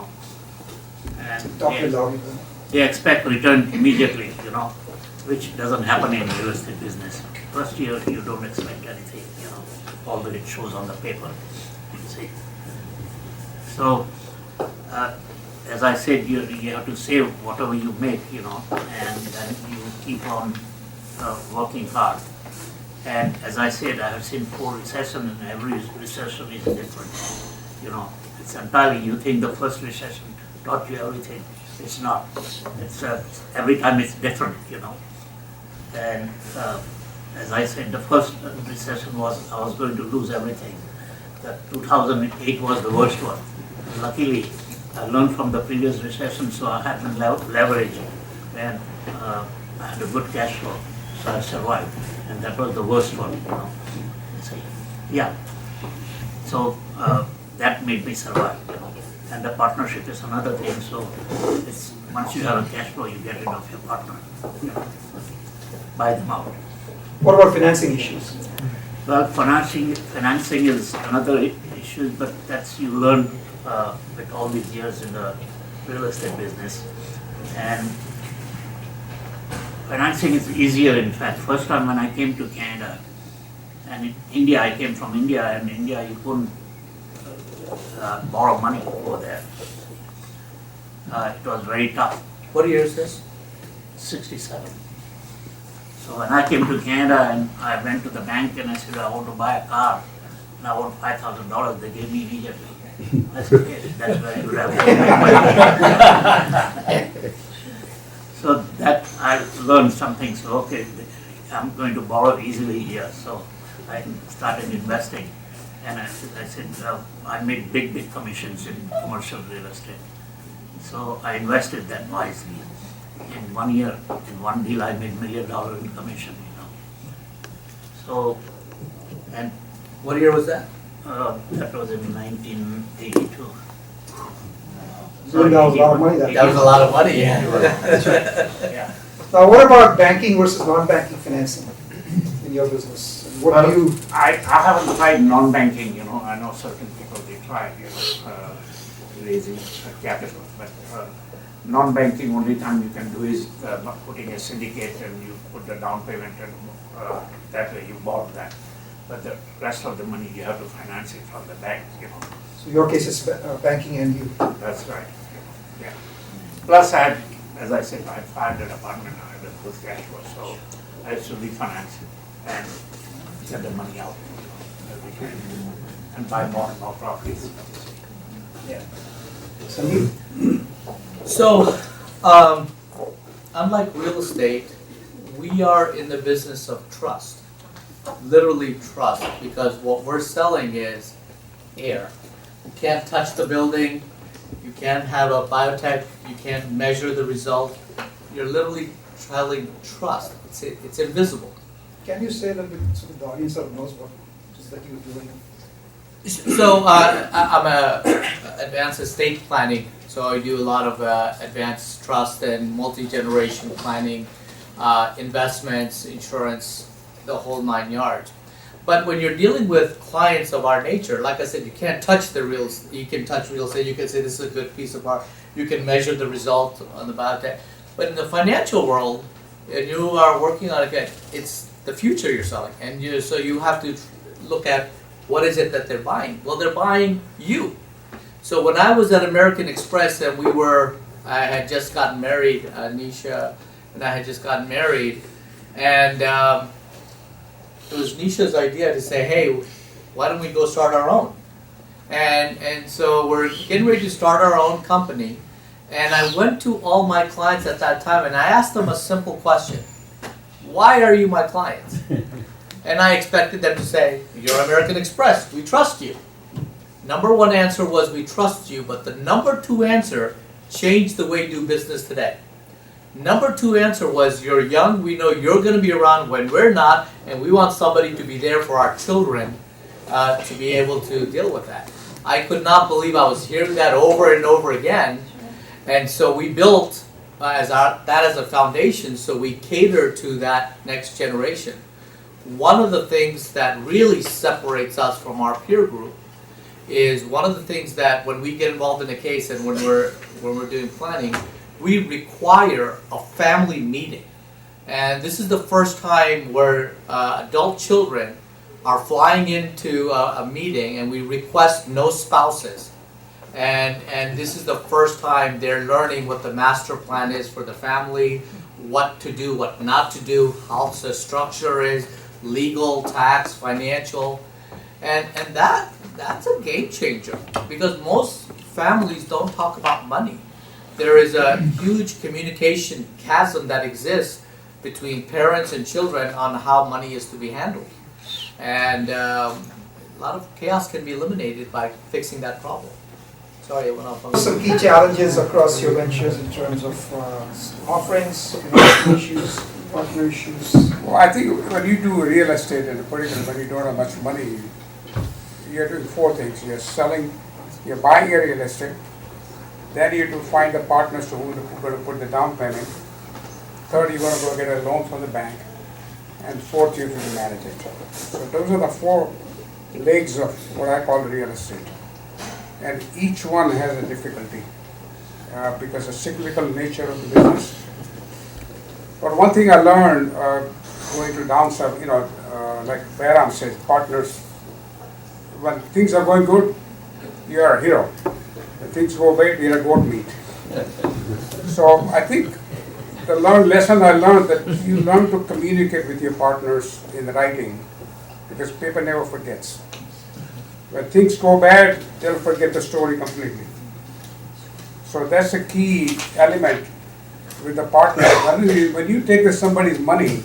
they expect return immediately, which doesn't happen in real estate business. First year, you don't expect anything, although it shows on the paper, you see. So, as I said, you have to save whatever you make, and then you keep on working hard. And as I said, I have seen 4 recessions, and every recession is different. It's entirely, you think the first recession taught you everything. It's not. It's every time it's different, And as I said, the first recession was, I was going to lose everything. The 2008 was the worst one. Luckily, I learned from the previous recession, so I had leverage, and I had a good cash flow, so I survived. And that was the worst one, Yeah. So that made me survive, And the partnership is another thing. So it's once you have a cash flow, you get rid of your partner. Buy them out. What about financing issues? Well, financing is another issue, but that's you learn with all these years in the real estate business. And financing is easier in fact. First time when I came to Canada, and in India, I came from India, and in India you couldn't borrow money over there. It was very tough. What year is this? 67. So when I came to Canada and I went to the bank and I said, I want to buy a car, and I want $5,000, they gave me immediately. I said, okay, that's very good. So that I learned something. So okay, I'm going to borrow easily here. So I started investing, and I said, I made big commissions in commercial real estate. So I invested that wisely. In 1 year, in one deal, I made $1 million in commission. So, and what year was that? That was in 1982. So that was a lot of money. That was a lot of money. Yeah. Now, what about banking versus non-banking financing in your business? And what do you? I haven't tried non-banking. I know certain people they try, raising capital, but non-banking only time you can do is putting a syndicate and you put the down payment and that way you borrow that. But the rest of the money you have to finance it from the bank. So your case is banking and you. That's right. Yeah. Plus, I had, as I said, I had an apartment. I had a good cash flow, so I used to refinance it and get the money out every time and buy more and more properties. Yeah. So, unlike real estate, we are in the business of trust. Literally trust, because what we're selling is air. You can't touch the building, you can't have a biotech, you can't measure the result. You're literally selling trust. It's invisible. Can you say that so the audience sort of knows what it is that you're doing? So I'm a advanced estate planning. So I do a lot of advanced trust and multi-generation planning, investments, insurance, the whole 9 yards. But when you're dealing with clients of our nature, like I said, you can't touch the real estate. You can touch real estate. You can say this is a good piece of art. You can measure the result on the biotech. But in the financial world, and you are working on it, it's the future you're selling, and so you have to look at what is it that they're buying. Well, they're buying you. So when I was at American Express and I had just gotten married, Nisha and I had just gotten married, and it was Nisha's idea to say, hey, why don't we go start our own? And so we're getting ready to start our own company, and I went to all my clients at that time and I asked them a simple question. Why are you my clients? And I expected them to say, you're American Express, we trust you. Number one answer was we trust you, but the number two answer changed the way we do business today. Number two answer was you're young, we know you're going to be around when we're not, and we want somebody to be there for our children to be able to deal with that. I could not believe I was hearing that over and over again, and so we built that as a foundation so we cater to that next generation. One of the things that really separates us from our peer group is one of the things that when we get involved in a case and when we're doing planning, we require a family meeting. And this is the first time where adult children are flying into a meeting and we request no spouses. And this is the first time they're learning what the master plan is for the family, what to do, what not to do, how the structure is, legal, tax, financial. And that's a game changer because most families don't talk about money. There is a huge communication chasm that exists between parents and children on how money is to be handled. And a lot of chaos can be eliminated by fixing that problem. Sorry, I went off on some key challenges across your ventures in terms of offerings, issues, partner issues. Well, I think when you do real estate, and particularly when you don't have much money, you're doing four things. You're buying a real estate, then you have to find the partners who are going to put the down payment. Third, you're going to go get a loan from the bank. And fourth, you have to manage it. So those are the four legs of what I call real estate. And each one has a difficulty because of the cyclical nature of the business. But one thing I learned going to downside, like Behram says, partners, when things are going good, you are a hero. When things go bad, you're a goat meat. So I think the lesson I learned that you learn to communicate with your partners in writing, because paper never forgets. When things go bad, they'll forget the story completely. So that's a key element with the partner. When you take somebody's money,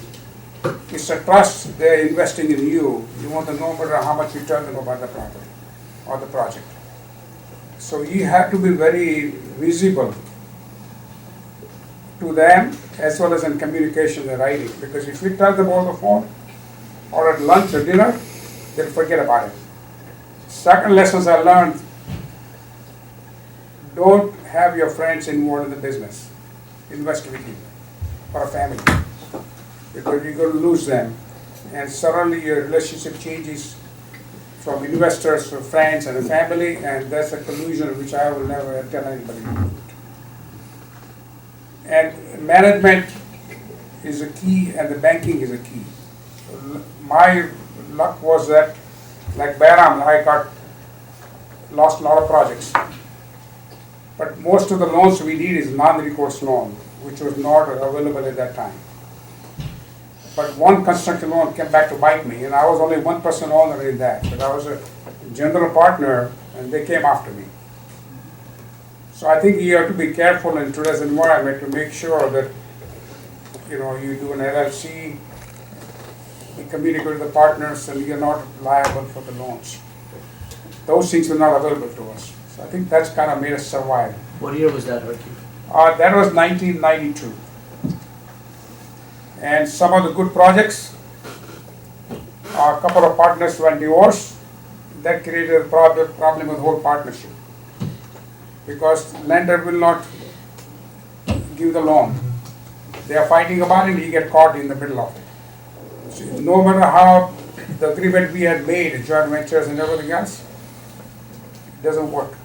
it's a trust. They're investing in you. You want to know no matter how much you tell them about the property or the project. So you have to be very visible to them as well as in communication and writing. Because if you tell them over the phone or at lunch or dinner, they'll forget about it. Second lessons I learned, don't have your friends involved in the business. Invest with you or a family, because you're going to lose them. And suddenly your relationship changes from investors to friends and a family, and that's a collusion which I will never tell anybody. And management is a key, and the banking is a key. My luck was that, like Behram, I lost a lot of projects. But most of the loans we need is non-recourse loan, which was not available at that time. But one construction loan came back to bite me, and I was only one person owner in that. But I was a general partner, and they came after me. So I think you have to be careful in today's environment to make sure that you do an LLC, you communicate with the partners, and you're not liable for the loans. Those things were not available to us. So I think that's kind of made us survive. What year was that, Harki? That was 1992. And some of the good projects, a couple of partners went divorced. That created a problem with the whole partnership. Because lender will not give the loan. They are fighting about it, and you get caught in the middle of it. So no matter how the agreement we had made, joint ventures and everything else, it doesn't work.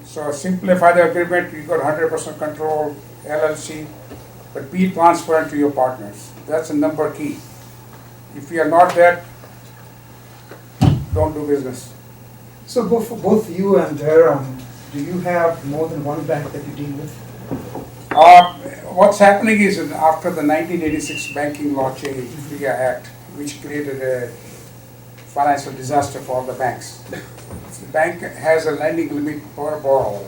So simplify the agreement, you got 100% control, LLC, but be transparent to your partners. That's the number key. If you are not that, don't do business. So both you and Behram, do you have more than one bank that you deal with? What's happening is after the 1986 banking law change, FRIA Act, which created a financial disaster for all the banks. The bank has a lending limit per borrower.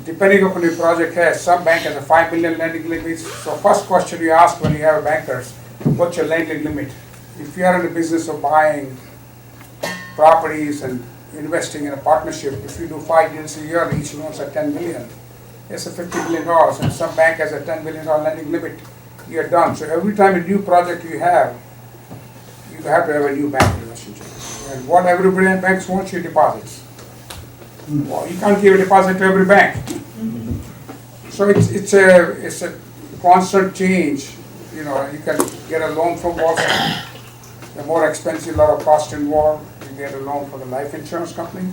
Depending upon the project has, some bank has a 5 million lending limits. So first question you ask when you have bankers, what's your lending limit? If you are in the business of buying properties and investing in a partnership, if you do 5 deals a year, each loan's at 10 million, it's a $50 million, and some bank has a $10 million lending limit, you're done. So every time a new project you have to have a new bank relationship. And what everybody in banks wants, your deposits. Well, you can't give a deposit to every bank. So it's a constant change. You can get a loan from Wall Street. The more expensive, lot of cost involved. You get a loan from the life insurance company.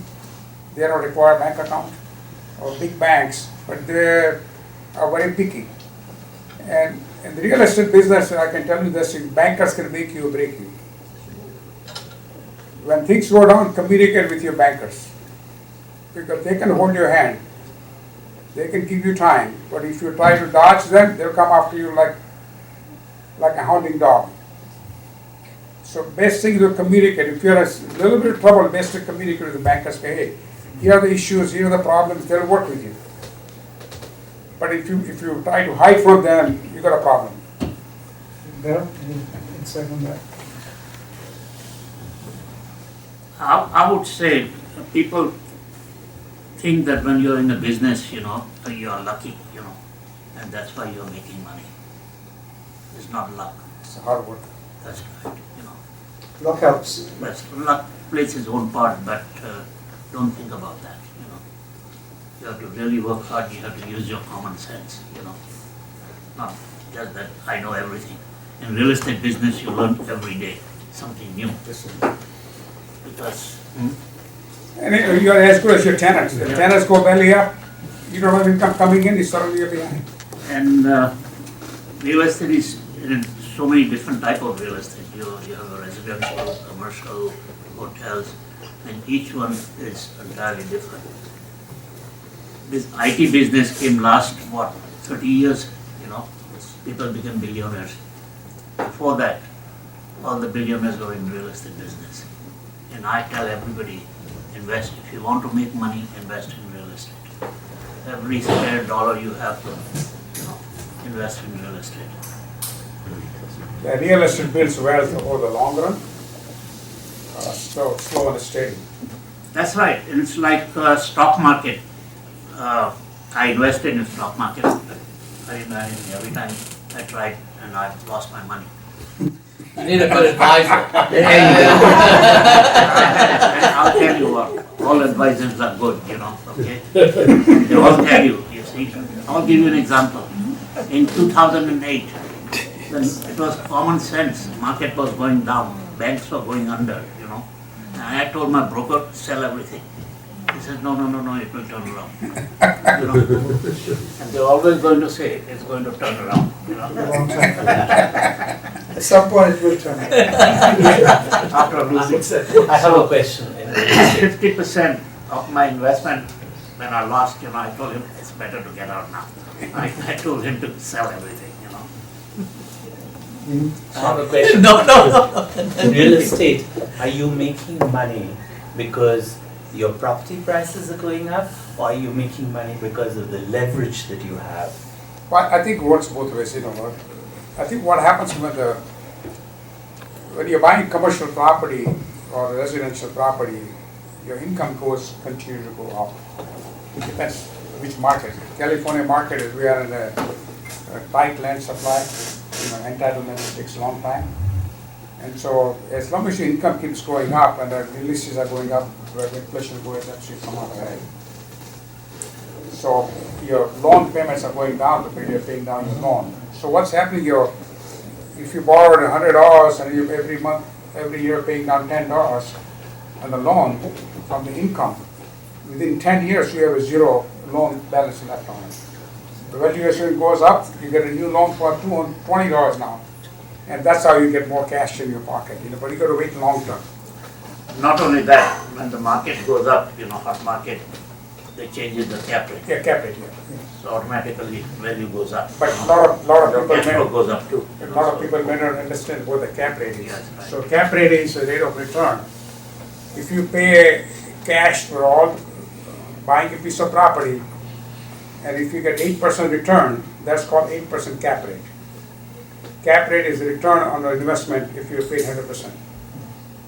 They don't require a bank account. Or big banks, but they are very picky. And in the real estate business, I can tell you this, bankers can make you or break you. When things go down, communicate with your bankers, because they can hold your hand. They can give you time, but if you try to dodge them, they'll come after you like a hounding dog. So best thing is to communicate. If you're a little bit of trouble, best to communicate with the bankers. Say, hey, here are the issues, here are the problems, they'll work with you. But if you try to hide from them, you got a problem. Behram, any insight on that? I would say people think that when you're in a business, you are lucky, and that's why you're making money. It's not luck. It's hard work. That's right, Luck helps. But luck plays its own part, but don't think about that, You have to really work hard, you have to use your common sense, Not just that I know everything. In real estate business, you learn every day something new. Because And you're as good as your tenants. If tenants go belly up, you don't have income coming in, you suddenly you're behind. And real estate is in so many different type of real estate. You have a residential, commercial, hotels, and each one is entirely different. This IT business came last, 30 years, people became billionaires. Before that, all the billionaires were in real estate business. And I tell everybody, invest. If you want to make money, invest in real estate. Every spare dollar you have to, invest in real estate. The real estate builds wealth over the long run, slow and steady. That's right. And it's like stock market. I invested in stock market. Every time I tried and I lost my money. You need a good advisor. I'll tell you what, all advisors are good, okay? They all tell you see. I'll give you an example. In 2008, when it was common sense, market was going down, banks were going under, and I told my broker, sell everything. He said, no, it will turn around. And they're always going to say, it's going to turn around. At some point it will turn around. After losing. I have a question. 50% of my investment, when I lost, I told him, it's better to get out now. I told him to sell everything, I have a question. No. In real estate, are you making money because your property prices are going up, or are you making money because of the leverage that you have? Well, I think it works both ways, I think what happens when you're buying commercial property or residential property, your income continue to go up. It depends which market. California market is, we are in a tight land supply, entitlement takes a long time. And so as long as your income keeps going up and the releases are going up, where inflation is going up, you come out ahead. So your loan payments are going down because you're paying down your loan. So what's happening, if you borrowed $100 and you every year paying down $10 on the loan from the income, within 10 years you have a zero loan balance left on it. The valuation goes up, you get a new loan for $220 now. And that's how you get more cash in your pocket, but you got to wait long term. Not only that, when the market goes up, hot market, they change the cap rate. Yeah, cap rate, yeah. So automatically value goes up. But a lot of people cash flow goes up too. A lot of people may not understand what the cap rate is. Yes, right. So cap rate is the rate of return. If you pay cash for all buying a piece of property, and if you get 8% return, that's called 8% cap rate. Cap rate is the return on the investment if you pay 100%.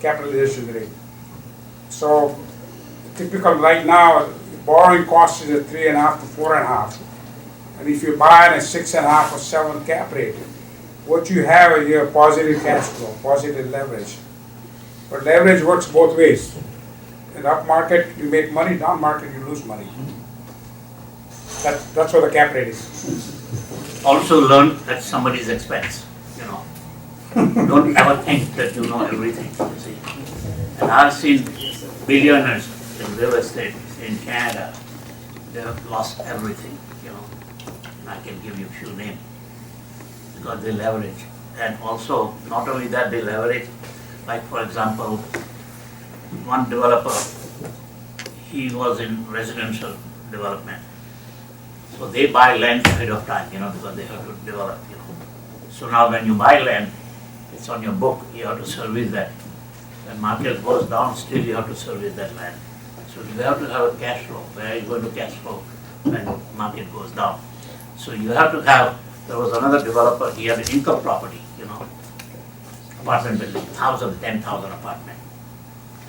Capitalization rate. So typical right now, borrowing cost is at 3.5 to 4.5. And if you buy at a 6.5 or 7 cap rate, what you have is your positive cash flow, positive leverage. But leverage works both ways. In up market, you make money, down market, you lose money. That's what the cap rate is. Also learn at somebody's expense, Don't ever think that you know everything, you see. And I've seen billionaires in real estate in Canada, they have lost everything, And I can give you a few names because they leverage. And also, not only that, they leverage, like for example, one developer, he was in residential development. So they buy land ahead of time, because they have to develop, So now when you buy land, it's on your book, you have to service that. When market goes down, still you have to service that land. So you have to have a cash flow. Where are you going to cash flow when market goes down? So you have to have, there was another developer, he had an income property, apartment building, 10,000 apartment.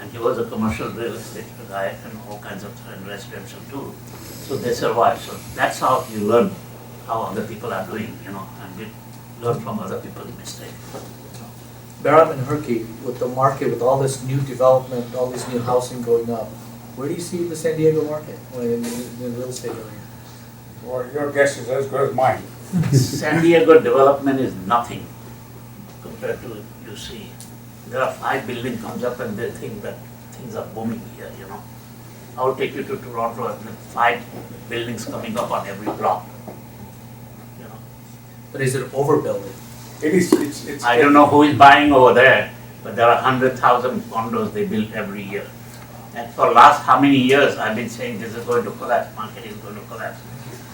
And he was a commercial real estate guy and all kinds of and residential too. So they survive. So that's how you learn how other people are doing, and you learn from other people's mistakes. Behram and Harki, with the market, with all this new development, all this new housing going up, where do you see the San Diego market in the real estate area? Well, your guess is as good as mine. San Diego development is nothing compared to you see. There are 5 buildings comes up and they think that things are booming here, I'll take you to Toronto and 5 buildings coming up on every block. But is it overbuilding? It is, it's. I don't know who is buying over there, but there are 100,000 condos they build every year. And for last how many years I've been saying this is going to collapse, market is going to collapse.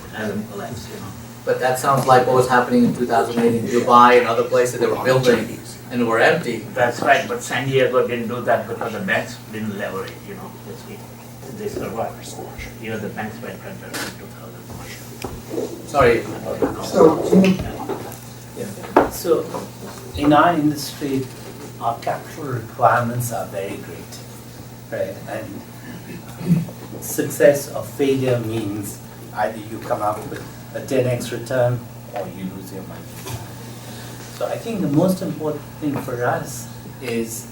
It hasn't collapsed, you know. But that sounds like what was happening in 2008 in Dubai and other places. They were building and were empty. That's right, but San Diego didn't do that because the banks didn't leverage, you know. They survived. You know, the banks went under in 2001. Sorry. So, in our industry, our capital requirements are very great, right? And success or failure means either you come up with a 10x return or you lose your money. So I think the most important thing for us is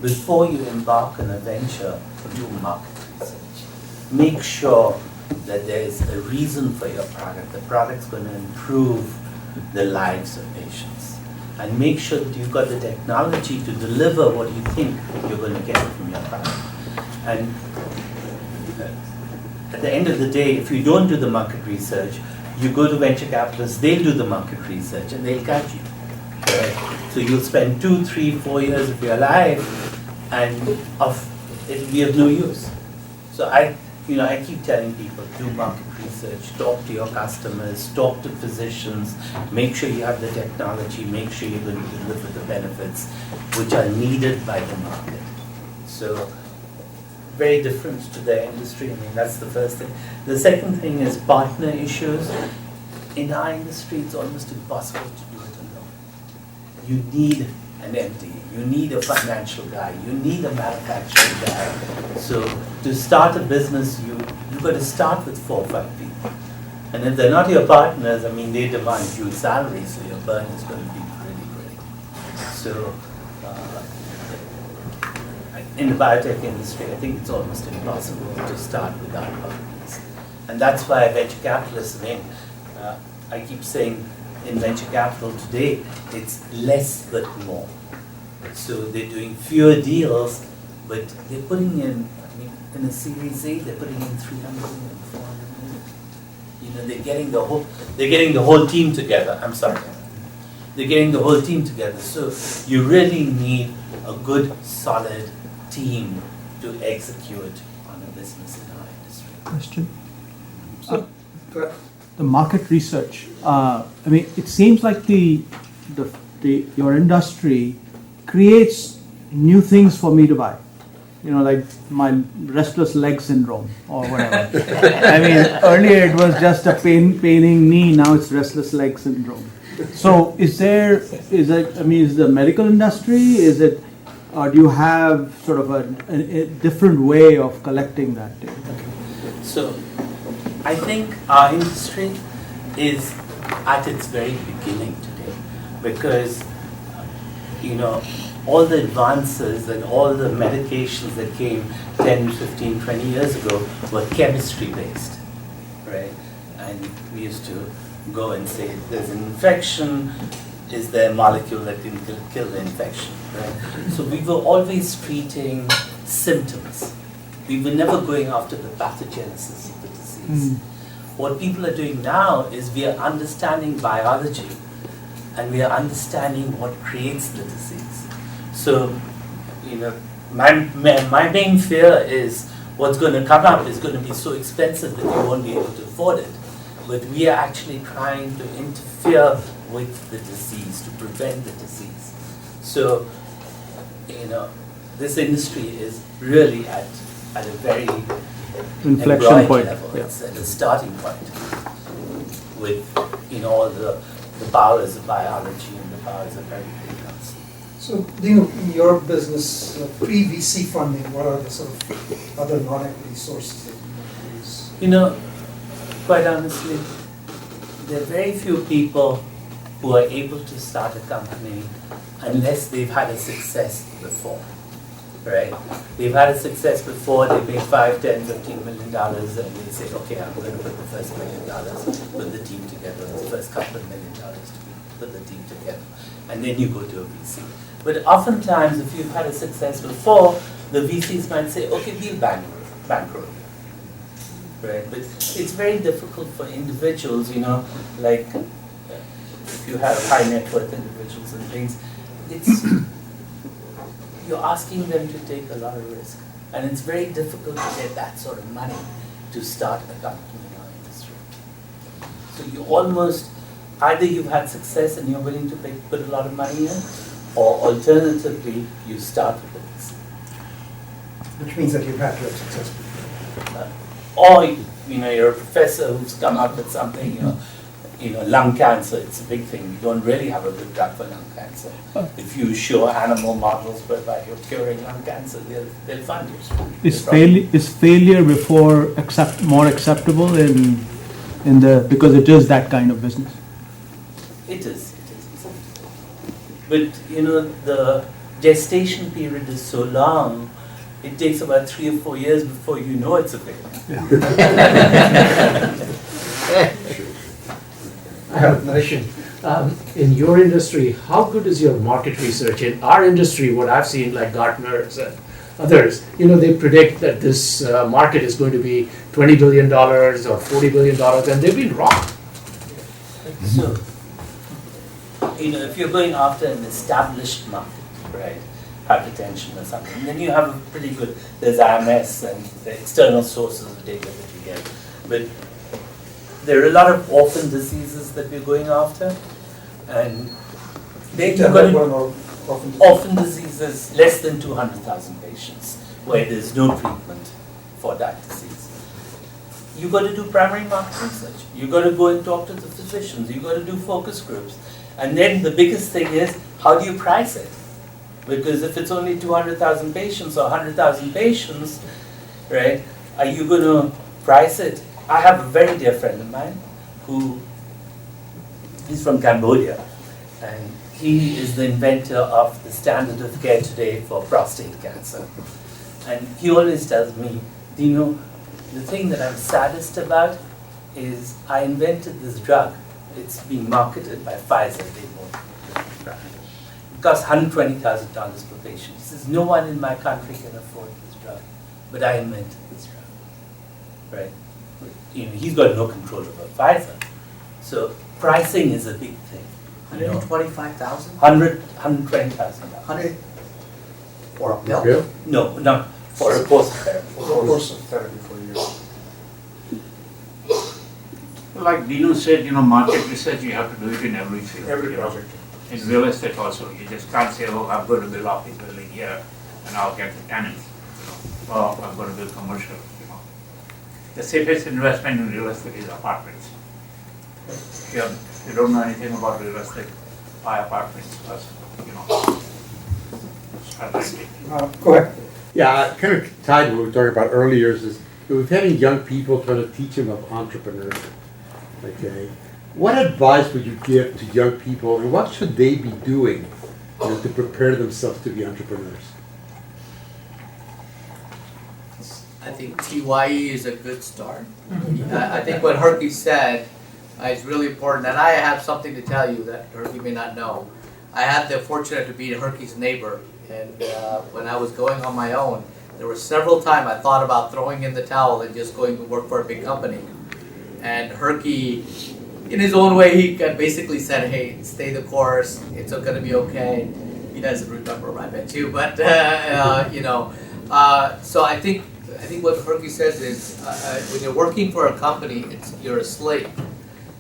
before you embark on a venture, do market research. Make sure that there is a reason for your product. The product's going to improve the lives of patients. And make sure that you've got the technology to deliver what you think you're going to get from your product. And at the end of the day, if you don't do the market research, you go to venture capitalists, they'll do the market research and they'll catch you. Right? So you'll spend 2, 3, 4 years of your life and it'll be of no use. So I keep telling people, do market research, talk to your customers, talk to physicians, make sure you have the technology, make sure you're going to deliver the benefits which are needed by the market. So very different to the industry. I mean, that's the first thing. The second thing is partner issues. In our industry, it's almost impossible to do it alone. You need an MD, you need a financial guy, you need a manufacturing guy. So to start a business, you've got to start with 4 or 5 people. And if they're not your partners, I mean, they demand huge salaries, so your burn is going to be really great. So in the biotech industry, I think it's almost impossible to start without partners. And that's why venture capitalists, I keep saying in venture capital today, it's less but more. So they're doing fewer deals, but they're putting in, in a Series A, they're putting in 300 million, 400 million. You know, they're getting the whole team together. I'm sorry. They're getting the whole team together. So you really need a good, solid team to execute on a business in our industry. Question. The market research. It seems like your industry creates new things for me to buy. You know, like my restless leg syndrome or whatever. Earlier it was just a paining knee. Now it's restless leg syndrome. So is the medical industry? Or do you have sort of a different way of collecting that data? Okay. So I think our industry is at its very beginning today because, all the advances and all the medications that came 10, 15, 20 years ago were chemistry based, right? And we used to go and say, there's an infection, is there a molecule that can kill the infection, right? So we were always treating symptoms. We were never going after the pathogenesis of the disease. What people are doing now is we are understanding biology and we are understanding what creates the disease. So, my main fear is what's going to come up is going to be so expensive that you won't be able to afford it. But we are actually trying to interfere with the disease, to prevent the disease. So, this industry is really at a very inflection point level. Yeah. It's at a starting point with all the powers of biology and the powers of everything else. So, in your business, pre-VC funding, what are the sort of other non-equity sources that you might use? Quite honestly, there are very few people who are able to start a company unless they've had a success before, right? They've had a success before, they made $5, $10, $15 million and they say, okay, I'm going to put the first $1 million, put the team together, the first couple of $1 million to put the team together, and then you go to a VC. But oftentimes, if you've had a success before, the VCs might say, okay, we'll bankroll you. Right? But it's very difficult for individuals, like if you have high net worth individuals and things, it's, you're asking them to take a lot of risk. And it's very difficult to get that sort of money to start a company in our industry. So you almost, either you've had success and you're willing to put a lot of money in, or alternatively, you start with the risk. Which means that you've had to have success. Or you're a professor who's come up with something, lung cancer, it's a big thing. You don't really have a good drug for lung cancer. If you show animal models whereby you're curing lung cancer, they'll fund you. Is failure before more acceptable because it is that kind of business? It is. But the gestation period is so long. It takes about 3 or 4 years before you know it's a failure. I have a question. In your industry, how good is your market research? In our industry, what I've seen, like Gartner's and others, they predict that this market is going to be $20 billion or $40 billion, and they've been wrong. So, if you're going after an established market, right, hypertension or something, then you have a pretty good, there's IMS and the external sources of data that you get. But there are a lot of orphan diseases that we're going after, and then you've got orphan diseases, less than 200,000 patients, where there's no treatment for that disease. You've got to do primary market research. You've got to go and talk to the physicians. You've got to do focus groups. And then the biggest thing is, how do you price it? Because if it's only 200,000 patients or 100,000 patients, right, are you going to price it? I have a very dear friend of mine he's from Cambodia, and he is the inventor of the standard of care today for prostate cancer. And he always tells me, Dino, the thing that I'm saddest about is I invented this drug. It's being marketed by Pfizer. They won't. It costs $120,000 per patient. He says, no one in my country can afford this drug, but I invented this drug, right? He's got no control over Pfizer. So pricing is a big thing. 125,000? $120,000. For a pill? No, not for a course of therapy. For a course of therapy for you. Like Dino said, market research, you have to do it in every field. Every project. In real estate also, you just can't say, oh, I'm going to build office building here and I'll get the tenants. Or I'm going to build commercial. The safest investment in real estate is apartments. If you don't know anything about real estate, buy apartments first, start renting. Go ahead. Yeah, kind of tied to what we were talking about earlier is we're having young people trying to teach them of entrepreneurship. Okay, what advice would you give to young people, and what should they be doing to prepare themselves to be entrepreneurs? I think TiE is a good start. I think what Harki said is really important, and I have something to tell you that Harki may not know. I had the fortune to be Harki's neighbor, and when I was going on my own, there were several times I thought about throwing in the towel and just going to work for a big company. And Harki, in his own way, he basically said, hey, stay the course, it's going to be okay. He doesn't remember, I bet you, but, so I think what Harki says is, when you're working for a company, you're a slave.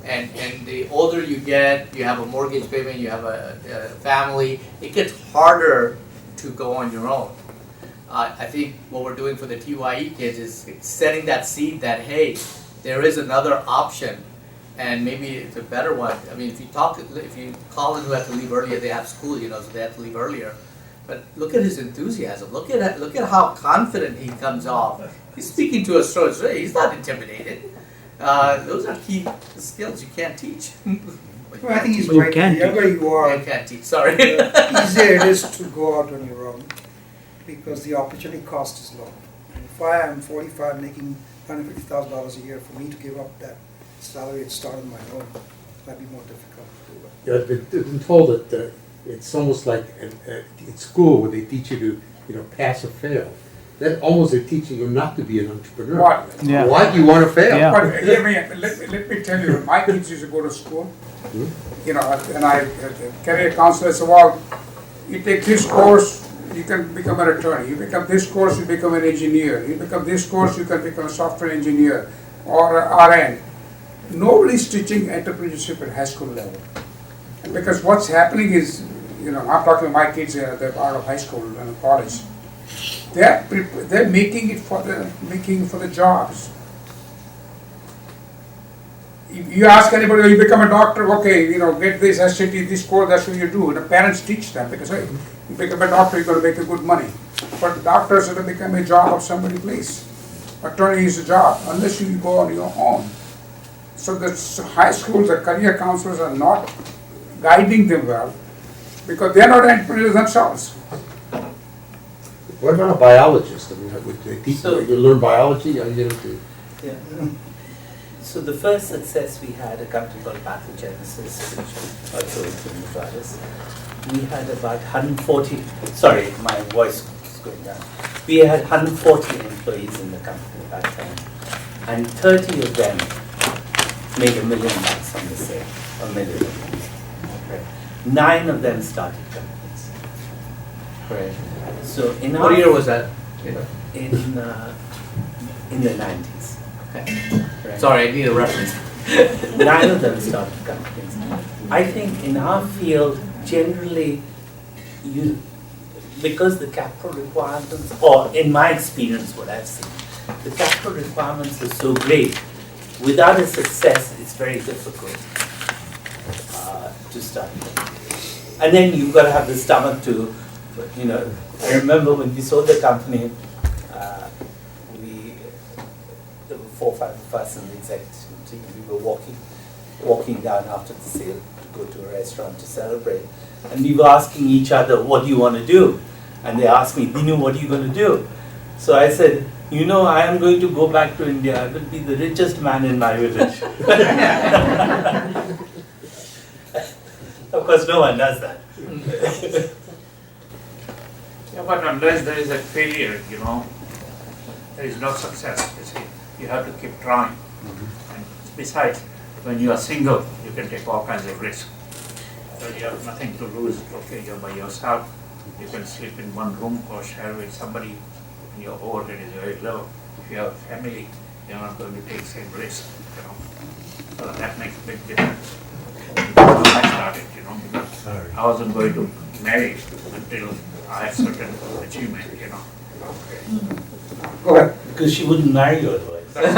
And the older you get, you have a mortgage payment, you have a family, it gets harder to go on your own. I think what we're doing for the TiE kids is setting that seed that, hey, there is another option, and maybe it's a better one. I mean, if you call in who have to leave earlier, they have school, so they have to leave earlier. But look at his enthusiasm. Look at how confident he comes off. He's speaking to us, so he's not intimidated. Those are key skills you can't teach. Well, I think he's right. The younger you are, you can't teach. Sorry. the easier it is to go out on your own, because the opportunity cost is low. And if I am 45 making $150,000 a year, for me to give up that salary and start on my own, it might be more difficult to do it. Yeah, I've been told that it's almost like in school where they teach you to pass or fail. That almost they're teaching you not to be an entrepreneur. What? Yeah. Why do you want to fail? But let me tell you, my kids used to go to school. you know, and I, career counselor said, well, you take this course, you can become an attorney. You become this course, you become an engineer. You become this course, you can become a software engineer or a RN. Nobody's teaching entrepreneurship at high school level. And because what's happening is, you know, I'm talking to my kids, they're out of high school and college. They're making it for the jobs. If you ask anybody, you become a doctor, okay, you know, get this SAT, this course, that's what you do. And the parents teach them because, hey, you become a doctor, you're going to make a good money. But doctors are going to become a job of somebody place. Attorney is a job, unless you go on your own. So the high schools, the career counselors are not guiding them well because they're not entrepreneurs themselves. What about a biologist? I mean, would they teach you learn biology? Are you to? Yeah. So the first success we had, a company called Pathogenesis, which also is in Nevada's. We had about 140, sorry, my voice is going down. We had 140 employees in the company at that time. And 30 of them made $1 million on the sale, $1 million. Right. 9 of them started companies. Right. So in What year was that? In the 90s. Okay. Right. Sorry, I need a reference. 9 of them started companies. I think in our field, generally, because the capital requirements, or in my experience, what I've seen, the capital requirements are so great. Without a success, it's very difficult to start. And then you've got to have the stomach to, you know. I remember when we sold the company, there were 4 or 5 of us in the executive team. We were walking down after the sale to go to a restaurant to celebrate. And we were asking each other, what do you want to do? And they asked me, Dinu, what are you going to do? So I said, you know, I am going to go back to India. I will be the richest man in my village. Of course, no one does that. Yeah, but unless there is a failure, you know, there is no success. You see, you have to keep trying. And besides, when you are single, you can take all kinds of risks. So you have nothing to lose. Okay, you're by yourself. You can sleep in one room or share with somebody. And your overhead is very low. If you have a family, you're not going to take the same risk. You know, so that makes a big difference. I started, you know, because I wasn't going to marry until I have certain achievement, you know. Go ahead. Because she wouldn't marry you otherwise. I'd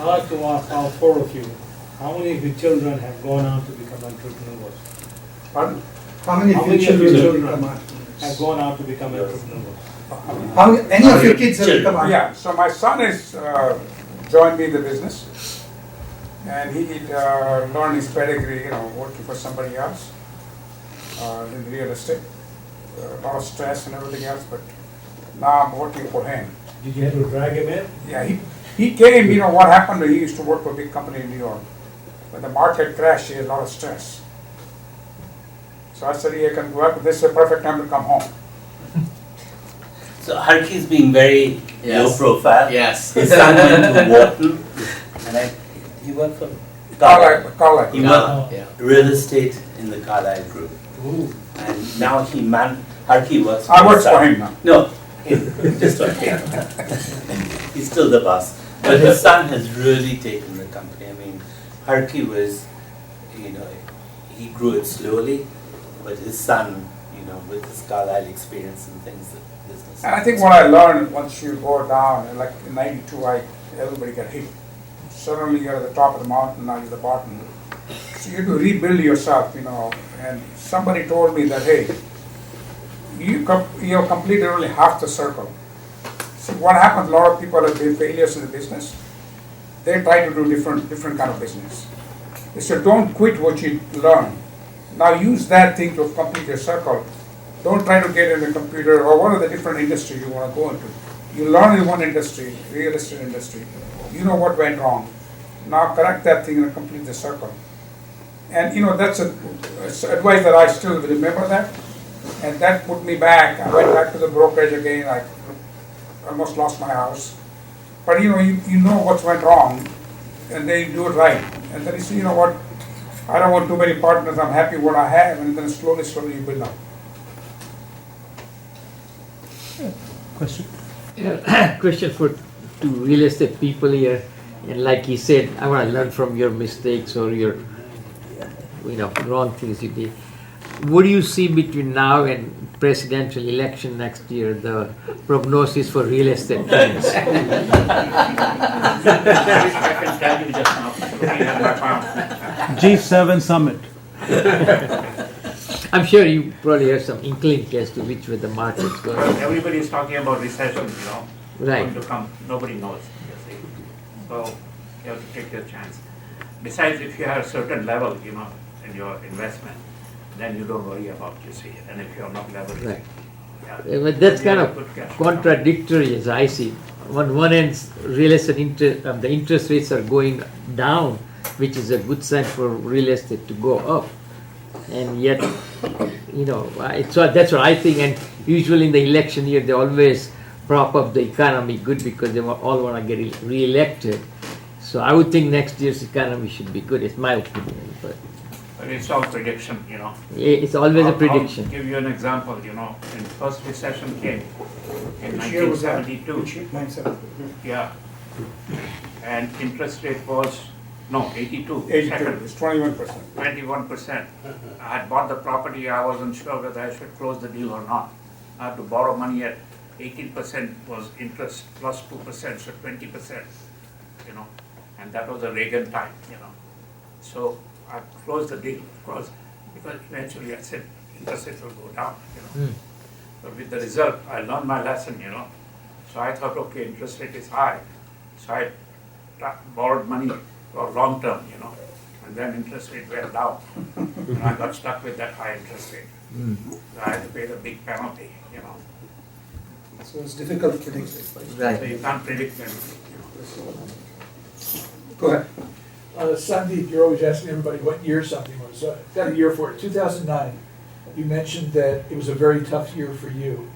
like to ask all 4 of you, how many of your children have gone on to become entrepreneurs? Pardon? How many of your children have gone out to become entrepreneurs? How many, any of your kids have become entrepreneurs? Yeah, so my son is joined me in the business, and he learned his pedigree, you know, working for somebody else in real estate. A lot of stress and everything else, but now I'm working for him. Did you have to drag him in? Yeah, he came, you know, what happened, he used to work for a big company in New York. When the market crashed, he had a lot of stress. So I said, yeah, I can work, this is a perfect time to come home. So Harki's being very low profile. Yes. His son went to Wharton, and he worked for Carlyle. He worked real estate in the Carlyle Group. Ooh. And now Harki works for I work for him now. No, just for him. He's still the boss. But his son has really taken the company. I mean, Harki was, you know, he grew it slowly, but his son, you know, with his Carlyle experience and things, the business. And I think what I learned, once you go down, like in '92, everybody got hit. Suddenly you're at the top of the mountain, now you're at the bottom. So you have to rebuild yourself, you know. And somebody told me that, hey, you have completed only half the circle. See, what happens, a lot of people have been failures in the business. They try to do different kind of business. They said, don't quit what you learn. Now use that thing to complete your circle. Don't try to get in the computer or one of the different industries you want to go into. You learn in one industry, real estate industry. You know what went wrong. Now correct that thing and complete the circle. And you know, that's advice that I still remember that. And that put me back. I went back to the brokerage again. I almost lost my house. But you know, you know what went wrong, and then you do it right. And then you say, you know what, I don't want too many partners, I'm happy what I have, and then slowly you build up. Question? Question for to real estate people here, and like he said, I want to learn from your mistakes or your, wrong things you did. What do you see between now and presidential election next year? The prognosis for real estate trends. I can tell you just now, looking at my palm. G7 summit. I'm sure you probably have some inkling as to which way the market's going. Everybody is talking about recession, Right. going to come. Nobody knows, you see. So you have to take your chance. Besides, if you have a certain level, in your investment, then you don't worry about, and if you're not leveraged. Right. Yeah. But that's You kind have of good cash flow. contradictory as I see. On one end, real estate the interest rates are going down, which is a good sign for real estate to go up. And yet, so that's what I think. And usually in the election year, they always prop up the economy good because they all want to get re-elected. So I would think next year's economy should be good. It's my opinion, but it's all prediction, It's always a prediction. I'll give you an example, when first recession came in Which year was that? 1972. 1972. Yeah. And interest rate was, 82. 82, Second. it's 21%. 21%. I had bought the property, I wasn't sure whether I should close the deal or not. I had to borrow money at 18% was interest plus 2%, so 20%, and that was a Reagan time, So I closed the deal, of course, because eventually I said interest rates will go down, But with the result, I learned my lesson, So I thought, okay, interest rate is high. So I borrowed money for long term, and then interest rate went down. And I got stuck with that high interest rate. So I had to pay the big penalty, So it's difficult to predict. Right. So you can't predict anything, Go ahead. Sandeep, you're always asking everybody what year something was. Got a year for it. 2009. You mentioned that it was a very tough year for you.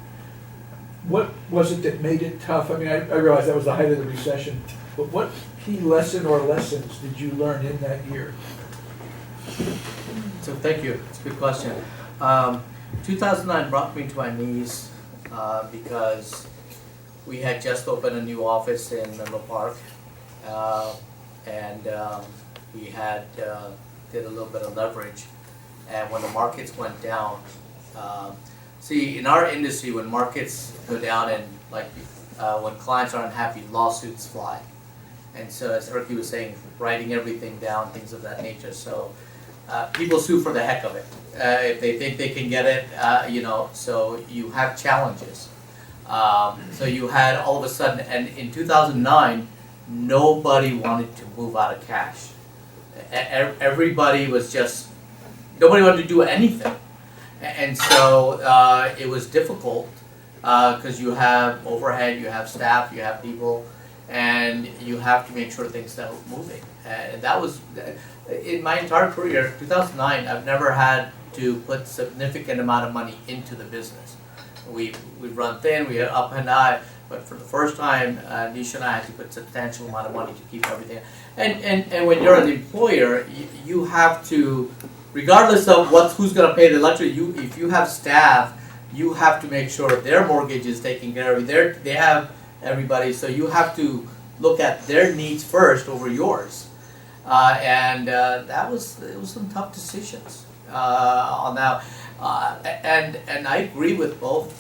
What was it that made it tough? I mean, I realize that was the height of the recession, but what key lesson or lessons did you learn in that year? So thank you. It's a good question. 2009 brought me to my knees because we had just opened a new office in Menlo Park, and we had did a little bit of leverage. And when the markets went down, see, in our industry, when markets go down and when clients are unhappy, lawsuits fly. And so, as Harki was saying, writing everything down, things of that nature. So people sue for the heck of it. If they think they can get it, so you have challenges. So you had all of a sudden, and in 2009, nobody wanted to move out of cash. Everybody was nobody wanted to do anything. And so it was difficult because you have overhead, you have staff, you have people, and you have to make sure things are moving. And that was, in my entire career, 2009, I've never had to put significant amount of money into the business. We've run thin, we are up and high, but for the first time, Nisha and I had to put substantial amount of money to keep everything. And when you're an employer, you have to, regardless of who's going to pay the electric, if you have staff, you have to make sure their mortgage is taken care of. They have everybody, so you have to look at their needs first over yours. And it was some tough decisions on that. And I agree with both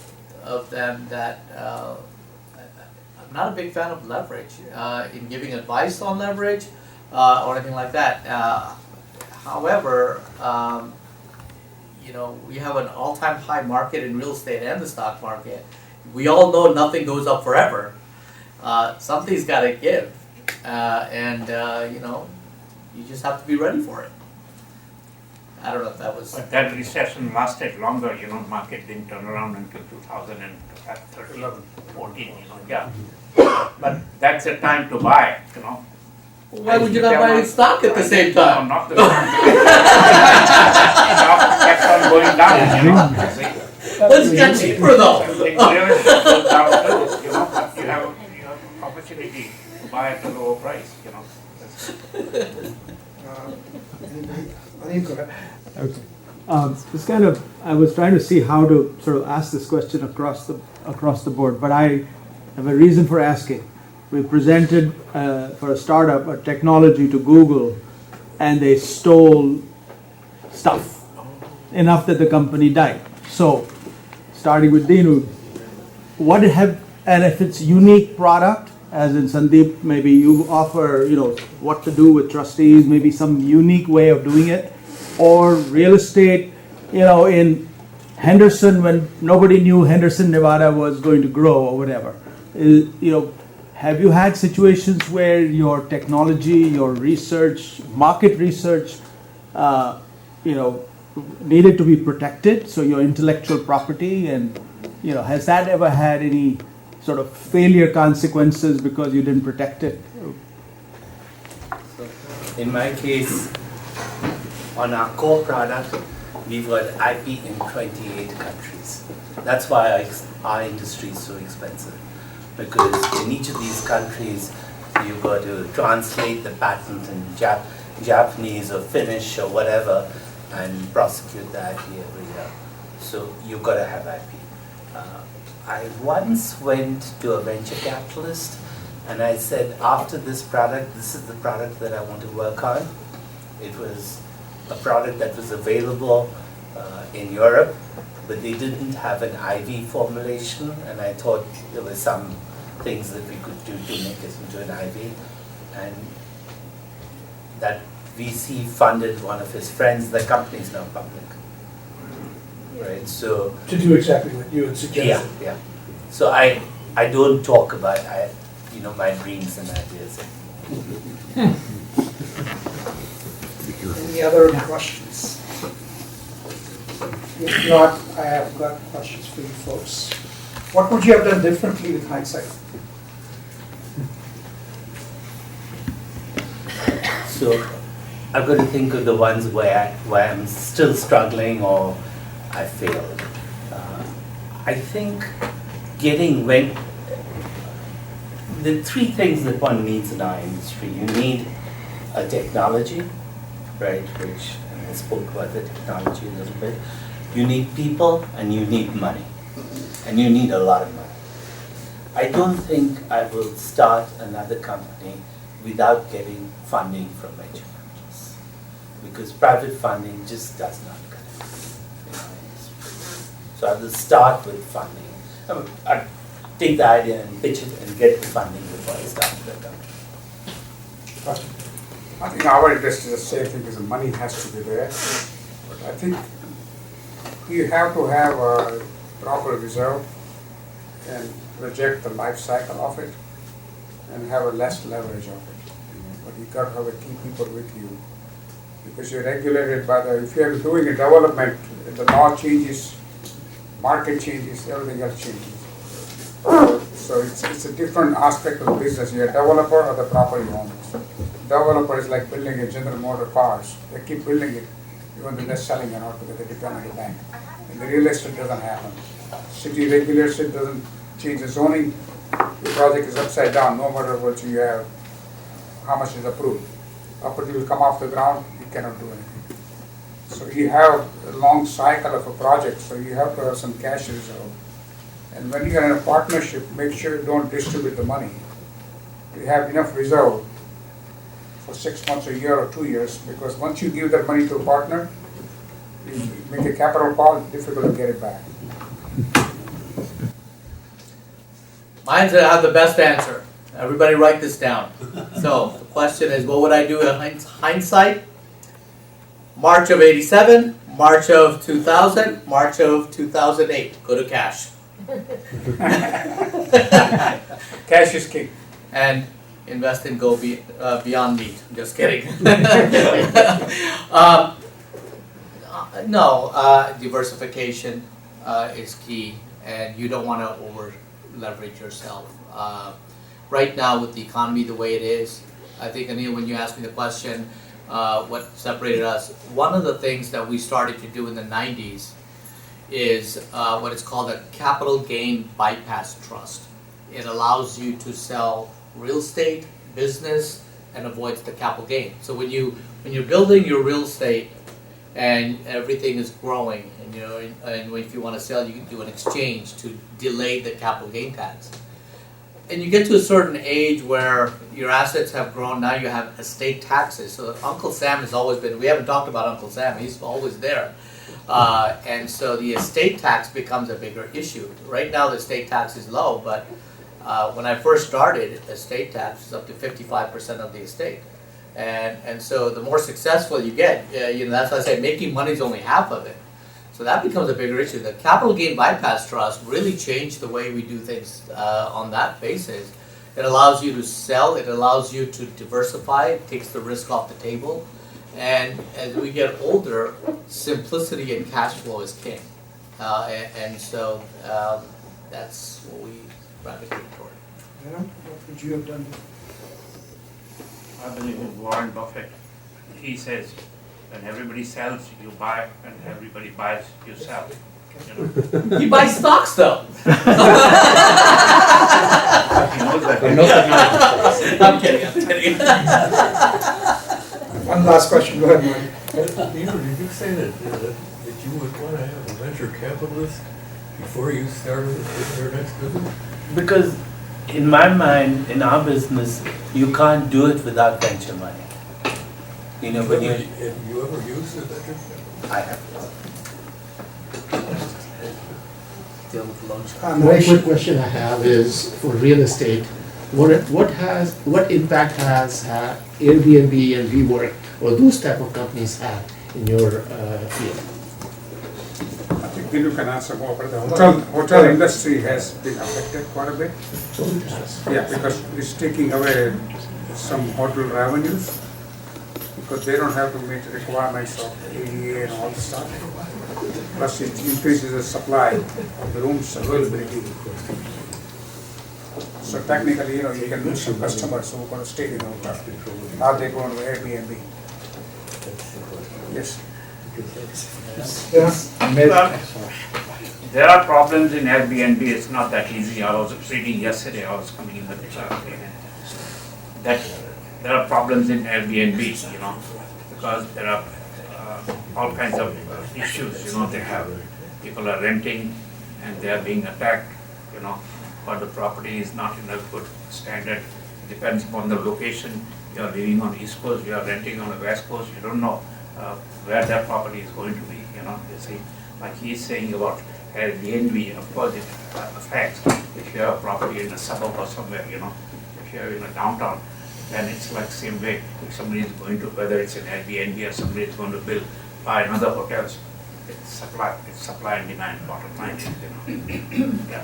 of them that I'm not a big fan of leverage in giving advice on leverage or anything like that. However, we have an all-time high market in real estate and the stock market. We all know nothing goes up forever. Something's got to give, you just have to be ready for it. I don't know if that was. But that recession lasted longer, market didn't turn around until 2013, 14, yeah. But that's a time to buy, Why would you not buy stock at the same time? No, not the same time. Stock kept on going down, But it's got cheaper though. It goes down too, but you have opportunity to buy at a lower price, Anybody? Anil, go ahead. Okay. It's kind of, I was trying to see how to sort of ask this question across the board, but I have a reason for asking. We presented for a startup a technology to Google, and they stole stuff enough that the company died. So, starting with Dinu, and if it's unique product, as in Sandeep, maybe you offer, what to do with trustees, maybe some unique way of doing it, or real estate, in Henderson when nobody knew Henderson, Nevada was going to grow or whatever. Have you had situations where your technology, your research, market research, needed to be protected, so your intellectual property, and has that ever had any sort of failure consequences because you didn't protect it? In my case, on our core product, we've got IP in 28 countries. That's why our industry is so expensive. Because in each of these countries, you've got to translate the patent in Japanese or Finnish or whatever and prosecute the IP every year. So you've got to have IP. I once went to a venture capitalist and I said, after this product, this is the product that I want to work on. It was a product that was available in Europe, but they didn't have an IV formulation, and I thought there were some things that we could do to make it into an IV. And that VC funded one of his friends. The company is now public. Right, so to do exactly what you had suggested. Yeah. So I don't talk about my dreams and ideas. Any other questions? If not, I have got questions for you folks. What would you have done differently with hindsight? So I've got to think of the ones where I'm still struggling or I failed. I think the three things that one needs in our industry. You need a technology, right, which, and I spoke about the technology a little bit. You need people and you need money. And you need a lot of money. I don't think I will start another company without getting funding from venture capitalists. Because private funding just does not cut it in our industry. So I will start with funding. I take the idea and pitch it and get the funding before I start the company. I think our industry is the same thing, because the money has to be there. But I think you have to have a proper reserve and project the life cycle of it and have a less leverage of it. But you got to have the key people with you, because you're regulated by if you're doing a development, the law changes, market changes, everything else changes. So it's a different aspect of the business. You're a developer or the property owners. Developer is like building a General Motor cars. They keep building it, even though they're selling it out because they depend on the bank. And the real estate doesn't happen. City regulates it, doesn't change the zoning. The project is upside down, no matter what you have, how much is approved. Property will come off the ground, you cannot do anything. So you have a long cycle of a project, so you have to have some cash reserve. And when you're in a partnership, make sure you don't distribute the money. You have enough reserve for 6 months, a year, or 2 years, because once you give that money to a partner, you make a capital call, it's difficult to get it back. Mine's I have the best answer. Everybody write this down. So the question is, what would I do in hindsight? March of '87, March of 2000, March of 2008. Go to cash. Cash is king. And invest in Beyond Meat. Just kidding. Diversification is key, and you don't want to over leverage yourself. Right now, with the economy the way it is, I think, Anil, when you asked me the question, what separated us, one of the things that we started to do in the 90s is what is called a capital gain bypass trust. It allows you to sell real estate, business, and avoids the capital gain. So when you're building your real estate and everything is growing, and and if you want to sell, you can do an exchange to delay the capital gain tax. And you get to a certain age where your assets have grown, now you have estate taxes. So Uncle Sam has always been, we haven't talked about Uncle Sam, he's always there. And so the estate tax becomes a bigger issue. Right now the estate tax is low, but when I first started, estate tax is up to 55% of the estate. And so the more successful you get, that's why I say making money is only half of it. So that becomes a bigger issue. The capital gain bypass trust really changed the way we do things on that basis. It allows you to sell, it allows you to diversify, it takes the risk off the table. And as we get older, simplicity and cash flow is king. And so that's what we gravitate toward. What would you have done? I believe in Warren Buffett. He says, when everybody sells, you buy, and everybody buys, you sell. He buys stocks though. He knows that. I'm kidding. One last question, go ahead, Mike. Did you say that you would want to have a venture capitalist before you started your next business? Because in my mind, in our business, you can't do it without venture money. When you Have you ever used a venture capital? I have. One quick question I have is for real estate. What impact has Airbnb and WeWork or those type of companies had in your field? I think Dinu can answer more, but the hotel industry has been affected quite a bit. Yeah, because it's taking away some hotel revenues, because they don't have to meet the requirements of ADA and all the stuff. Plus it increases the supply of the rooms availability. So technically, you can lose some customers who are going to stay in the hotel. Are they going to Airbnb? Yes. There are problems in Airbnb. It's not that easy. I was reading yesterday, I was coming in the that there are problems in Airbnb, because there are all kinds of issues, they have. People are renting and they are being attacked, but the property is not in a good standard. Depends upon the location. You are living on East Coast, you are renting on the West Coast, you don't know where that property is going to be, you see. Like he's saying about Airbnb, of course it affects if you have a property in a suburb or somewhere, if you are in a downtown, then it's like same way. If somebody is going to, whether it's an Airbnb or somebody is going to buy another hotels, it's supply and demand, bottom line, Yeah.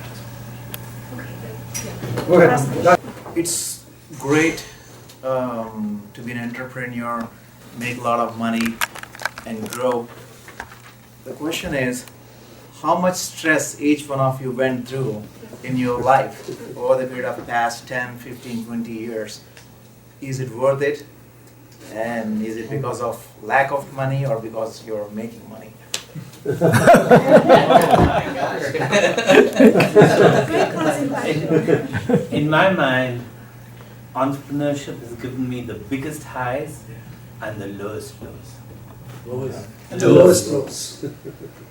Go ahead. It's great to be an entrepreneur, make a lot of money, and grow. The question is, how much stress each one of you went through in your life over the period of past 10, 15, 20 years? Is it worth it? And is it because of lack of money or because you're making money? In my mind, entrepreneurship has given me the biggest highs and the lowest lows. Lowest lows.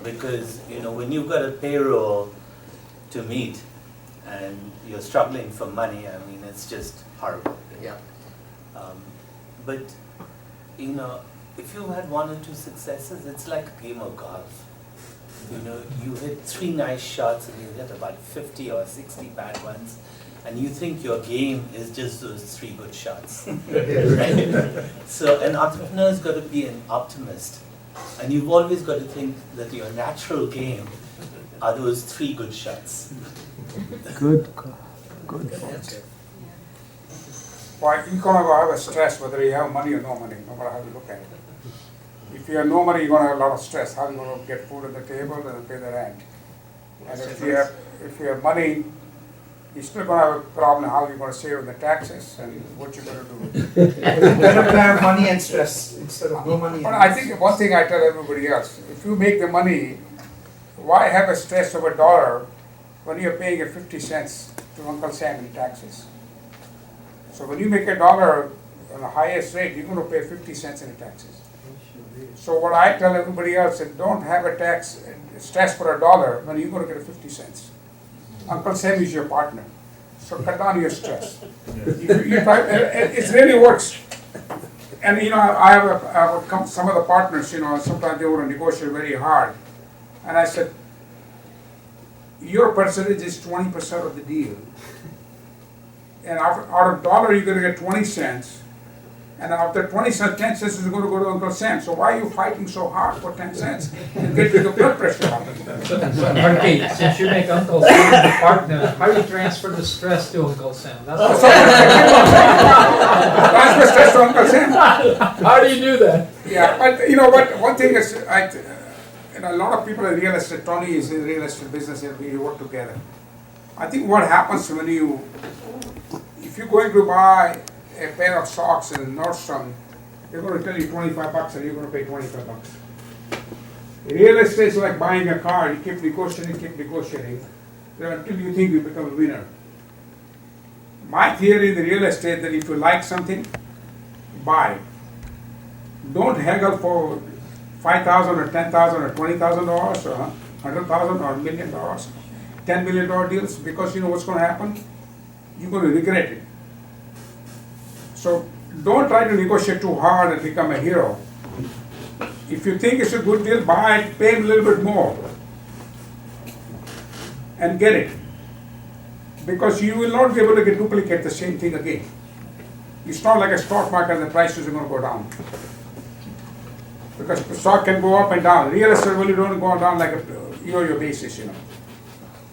Because, when you've got a payroll to meet and you're struggling for money, it's just horrible. Yeah. But, if you had one or two successes, it's like a game of golf. You hit 3 nice shots and you hit about 50 or 60 bad ones, and you think your game is just those 3 good shots. Right? So an entrepreneur's got to be an optimist, and you've always got to think that your natural game are those 3 good shots. Good. Why, you're going to have a stress whether you have money or no money, no matter how you look at it. If you have no money, you're going to have a lot of stress. How are you going to get food on the table and pay the rent? And if you have money, you're still going to have a problem how you're going to save on the taxes and what you're going to do. Better to have money and stress instead of no money. But I think one thing I tell everybody else, if you make the money, why have a stress of $1 when you're paying 50 cents to Uncle Sam in taxes? So when you make $1, on the highest rate, you're gonna pay 50 cents in taxes. So what I tell everybody else is don't have a tax stress for $1 when you're gonna get 50 cents. Uncle Sam is your partner, so cut down your stress. It really works. And I have some of the partners, sometimes they want to negotiate very hard. And I said, your percentage is 20% of the deal. And out of $1, you're going to get 20 cents. And after 20 cents, 10 cents is going to go to Uncle Sam. So why are you fighting so hard for 10 cents? And get your blood pressure up. So Harki, since you make Uncle Sam the partner, how do you transfer the stress to Uncle Sam? That's Transfer stress to Uncle Sam. How do you do that? Yeah, but you know what? One thing is, a lot of people in real estate, Tony is in real estate business, and we work together. I think what happens when if you're going to buy a pair of socks in Nordstrom, they're going to tell you $25 and you're going to pay $25. Real estate is like buying a car. You keep negotiating until you think you become a winner. My theory in the real estate that if you like something, buy. Don't haggle for $5,000 or $10,000 or $20,000 or $100,000 or $1 million, $10 million deals, because you know what's going to happen? You're going to regret it. So don't try to negotiate too hard and become a hero. If you think it's a good deal, buy it, pay a little bit more, and get it. Because you will not be able to duplicate the same thing again. It's not like a stock market, the prices are going to go down. Because the stock can go up and down. Real estate really don't go down like a yo-yo basis,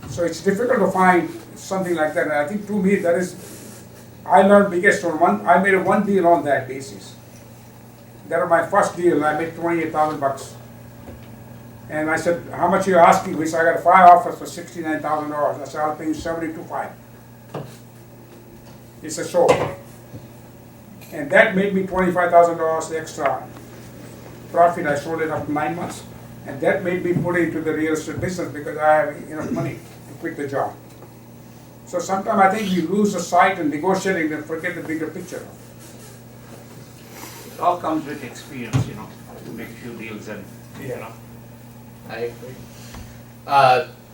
So it's difficult to find something like that. And I think to me that is, I learned biggest one. I made one deal on that basis. That was my first deal. I made $28,000. And I said, how much are you asking? He said, I got 5 offers for $69,000. I said, I'll pay you $72,500. It's a show. And that made me $25,000 extra profit. I sold it after 9 months. And that made me put it into the real estate business because I have enough money to quit the job. So sometimes I think you lose the sight in negotiating and forget the bigger picture. It all comes with experience, to make few deals and, I agree.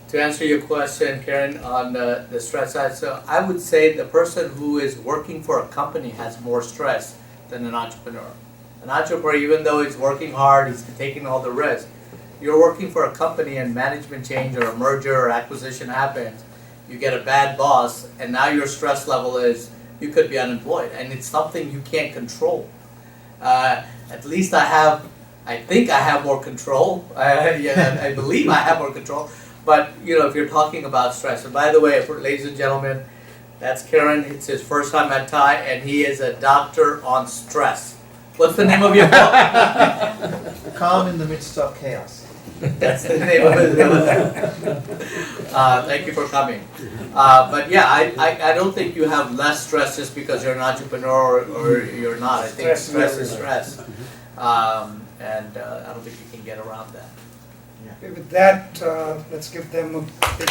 To answer your question, Karen, on the stress side, so I would say the person who is working for a company has more stress than an entrepreneur. An entrepreneur, even though he's working hard, he's taking all the risk. You're working for a company and management change or a merger or acquisition happens, you get a bad boss, and now your stress level is you could be unemployed, and it's something you can't control. At least I think I have more control. I believe I have more control. But if you're talking about stress, and by the way, for ladies and gentlemen, that's Karen. It's his first time at TiE, and he is a doctor on stress. What's the name of your book? Calm in the midst of chaos. That's the name of it. Thank you for coming. But yeah, I don't think you have less stress just because you're an entrepreneur or you're not. I think stress is stress. And I don't think you can get around that. Okay, with that, let's give them a big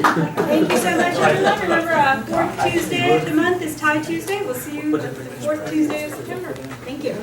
Thank you so much, everyone. Remember, fourth Tuesday of the month is TiE Tuesday. We'll see you the fourth Tuesday of September. Thank you.